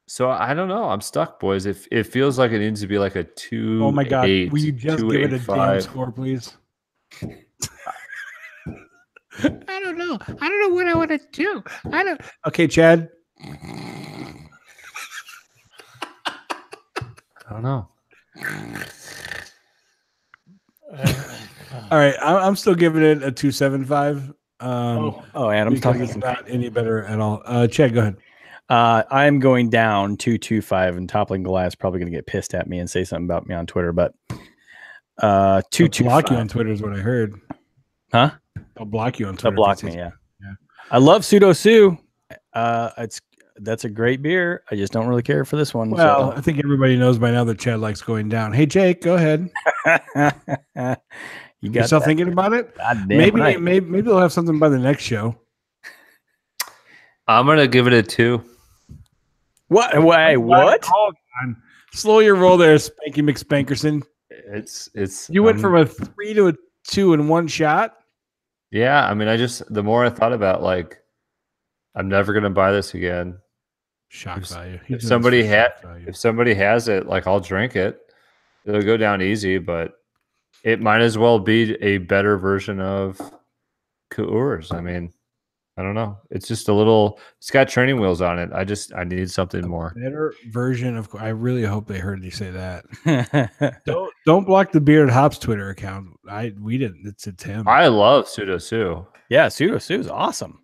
So I don't know. I'm stuck, boys. It feels like it needs to be like a 2. Oh my God. 8, Will you just give it a damn 2.85. score, please? I don't know. I don't know what I want to do. I don't. Okay, Chad. I don't know. All right, I'm still giving it a 2.75. Adam's Because talking. it's not any better at all. Chad, go ahead. I'm going down 2.25, and Toppling Goliath's probably going to get pissed at me and say something about me on Twitter. But They'll block you on 2.25. Twitter is what I heard. Huh? They'll block you on They'll Twitter. block me. Yeah. I love Pseudo Sue. That's a great beer. I just don't really care for this one. Well, I think everybody knows by now that Chad likes going down. Hey, Jake, go ahead. You You're got still that thinking about it? goddamn Maybe, right. maybe they'll have something by the next show. I'm gonna give it a 2. What? Wait, what? Hold on. Slow your roll there, Spanky McSpankerson. It's You went from a 3 to a 2 in one shot. Yeah, I mean, the more I thought about like, I'm never gonna buy this again. Shock value. If He's doing this somebody for had, shock value. if somebody has it, like I'll drink it. It'll go down easy, but it might as well be a better version of Coors. I mean, I don't know. It's just a little. It's got training wheels on it. I need something more. Better version of. I really hope they heard you say that. Don't block the Bearded Hops Twitter account. We didn't. It's him. I love Pseudo Sue. Yeah, Pseudo Sue is awesome.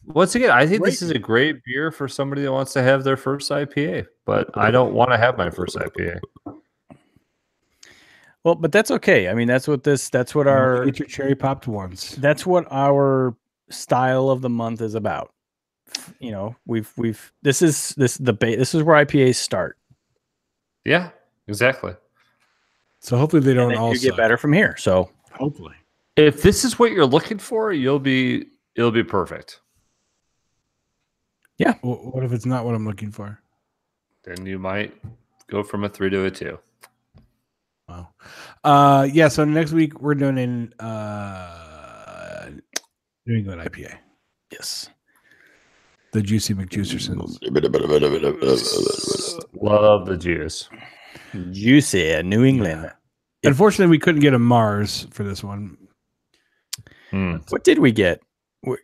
Once again, I think Great this is a great beer for somebody that wants to have their first IPA, but I don't want to have my first IPA. Well, but that's okay. I mean, that's what our Get your cherry popped ones. that's what our style of the month is about. You know, this is where IPAs start. Yeah, exactly. So hopefully they don't And then all you get suck. better from here. So Hopefully. If this is what you're looking for, it'll be perfect. yeah, What if it's not what I'm looking for? Then you might go from a 3 to a 2. Wow. Yeah. So next week we're doing in New England IPA, yes. the Juicy McJuicersons. Love the juice. Juicy New England. Unfortunately, we couldn't get a Mars for this one. What did we get?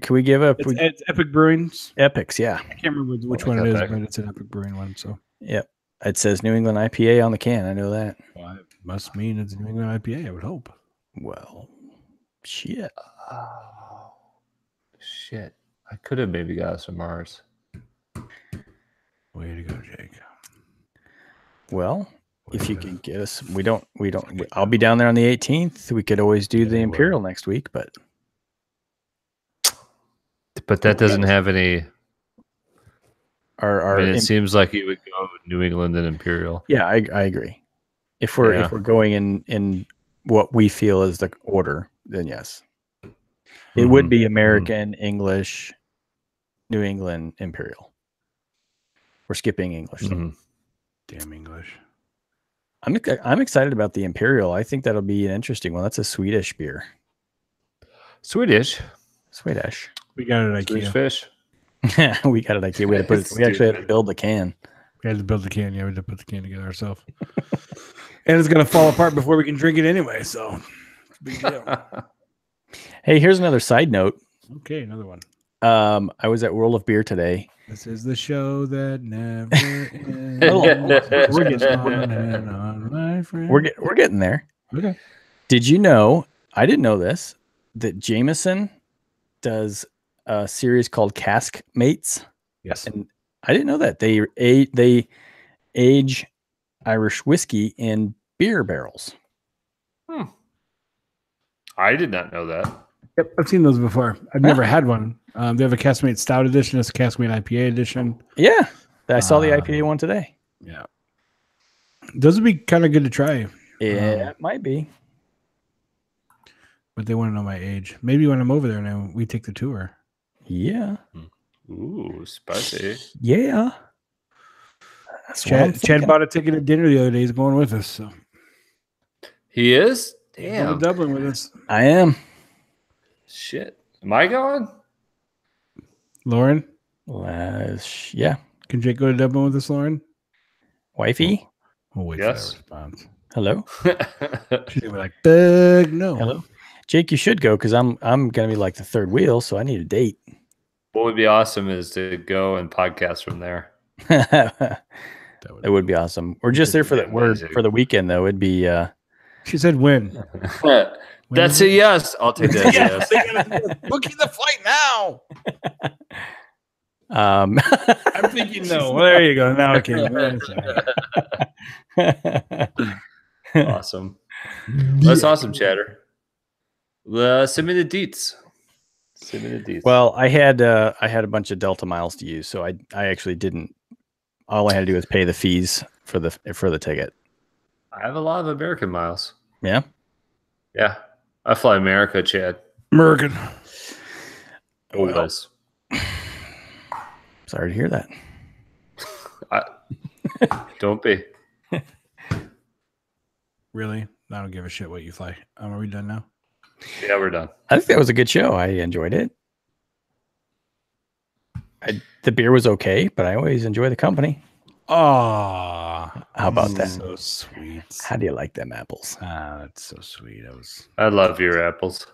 Can we give up? It's Epic Brewing's. Epics, yeah. I can't remember which like one it is, Epic. but it's an Epic Brewing one. So Yep. It says New England IPA on the can. I know that. well, it must mean it's New England IPA. I would hope. Well, shit. Oh, shit. I could have maybe got some Mars. Way to go, Jake. Well, if you can get us, I'll be down there on the 18th. We could always do the Imperial next week, but that doesn't have any. our I mean, it seems like you would go with New England and Imperial. yeah, I agree. If we're going in what we feel is the order, then yes, it would be American, English, New England, Imperial. We're skipping English. though. Damn English. I'm excited about the Imperial. I think that'll be an interesting one. That's a Swedish beer. Swedish. We got it at Swedish IKEA. fish. We got it. Like, we actually had to build the can. We had to build the can. Yeah, we had to put the can together ourselves. And it's gonna fall apart before we can drink it anyway. So it's a big deal. Hey, here's another side note. Okay, another one. I was at World of Beer today. This is the show that never ends. We're getting there. Okay. Did you know? I didn't know this. That Jameson does a series called Cask Mates. Yes. And I didn't know that they age Irish whiskey in beer barrels. I did not know that. Yep, I've seen those before. I've never had one. They have a Caskmate Stout edition. It's a Caskmate IPA edition. Yeah, I saw the IPA one today. Yeah. Those would be kind of good to try. Yeah, it might be. But they want to know my age. Maybe when I'm over there now, we take the tour. Yeah. Ooh, spicy. Yeah. That's what I'm Chad thinking. bought a ticket at dinner the other day. He's going with us. So He is? he's going to Damn. Dublin with us. I am. Shit. Am I going? Lauren, Yeah. can Jake go to Dublin with us, Lauren? Wifey. We'll wait Yes. for that response. Hello. She's gonna be like, "Big no." Hello. Jake, you should go because I'm gonna be like the third wheel, so I need a date. What would be awesome is to go and podcast from there. It would be awesome. We're just there for be amazing. for the weekend though. It'd be She said, "When?" That's a yes. I'll take that as a yes. Booking the flight now. I'm thinking no. Well, there you go. Now I can. Awesome. That's awesome, Chatter. Send me the deets. Send me the deets. Well, I had a bunch of Delta miles to use, so I actually didn't. All I had to do was pay the fees for the ticket. I have a lot of American miles. Yeah. Yeah. I fly America, Chad. American. Always. Sorry to hear that. Don't be. Really? I don't give a shit what you fly. Are we done now? Yeah, we're done. I think that was a good show. I enjoyed it. The beer was okay, but I always enjoy the company. Oh, How about that? So sweet. How do you like them apples? That's so sweet. I love your apples.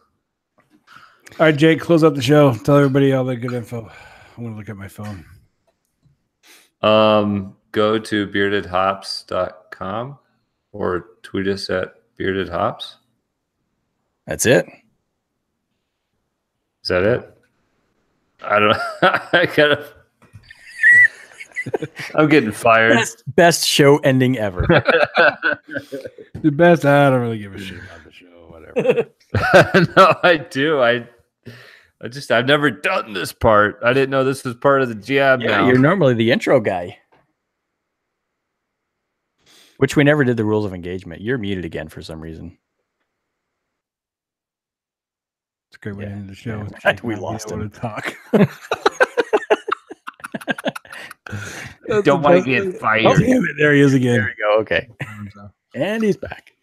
All right, Jake, close out the show. Tell everybody all the good info. I'm gonna look at my phone. Go to beardedhops.com or tweet us at beardedhops. That's it. Is that it? I don't know. I'm getting fired. Best show ending ever. The best. I don't really give a shit about the show. Whatever. No, I do. I've never done this part. I didn't know this was part of the jab. Yeah, now you're normally the intro guy. Which we never did the rules of engagement. You're muted again for some reason. It's a great way to end the show. Yeah. with Jake We not being lost able him. to talk. don't want to get fired. Oh, damn it. There he is again. There we go. Okay. And he's back.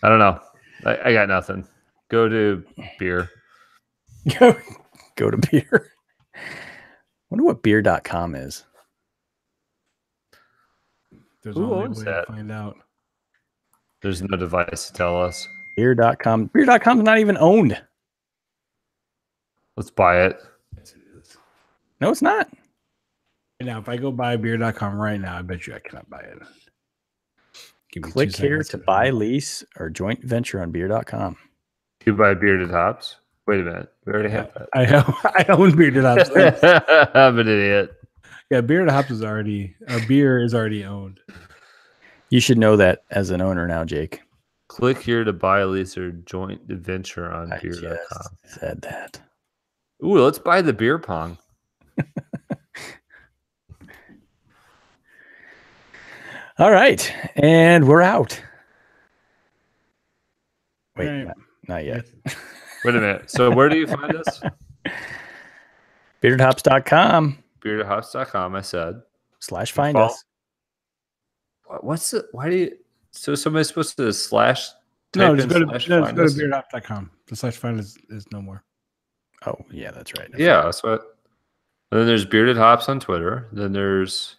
I don't know. I got nothing. Go to beer. Go to beer. Wonder what beer.com is. There's Who only a owns way that? to find out. There's no device to tell us. Beer.com. Beer.com is not even owned. Let's buy it. No, it's not. Now, if I go buy beer.com right now, I bet you I cannot buy it. Give me Click 2 here seconds to buy, lease, or joint venture on beer.com. You buy bearded hops. Wait a minute. We already have that. I own Bearded Hops. I'm an idiot. Yeah, Bearded Hops is already, our beer is already owned. You should know that as an owner now, Jake. Click here to buy, lease, or joint venture on I beer.com. just said that. Ooh, let's buy the beer pong. All right. And we're out. Wait, All right. not yet. Wait a minute. So where do you find us? Beardedhops.com Beardedhops.com, I said. / find Follow- us. What's the, why do you, so somebody's supposed to slash, No, type just in go to, slash no, just find go to us? beardedhops.com. The / find is no more. Oh, yeah, that's right. Yeah, that's what. And then there's Bearded Hops on Twitter. Then there's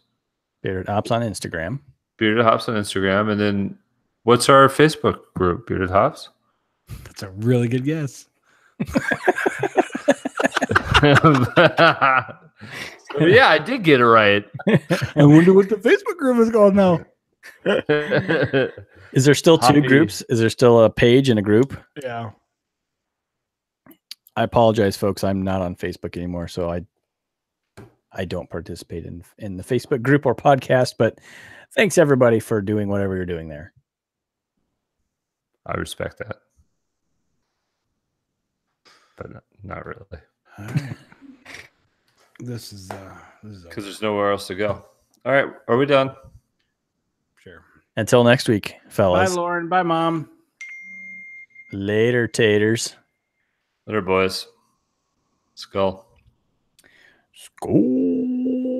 Bearded Hops on Instagram. Bearded Hops on Instagram. And then what's our Facebook group? Bearded Hops? That's a really good guess. So, yeah, I did get it right. I wonder what the Facebook group is called now. Is there still 2 Hobby. groups? Is there still a page and a group? Yeah. I apologize, folks. I'm not on Facebook anymore, so I don't participate in the Facebook group or podcast. But thanks everybody for doing whatever you're doing there. I respect that. But not really. All right. This is Because there's nowhere else to go. All right. Are we done? sure. Until next week, Bye, fellas. Lauren. Bye, Mom. Later, taters. Later, boys. Skull. School.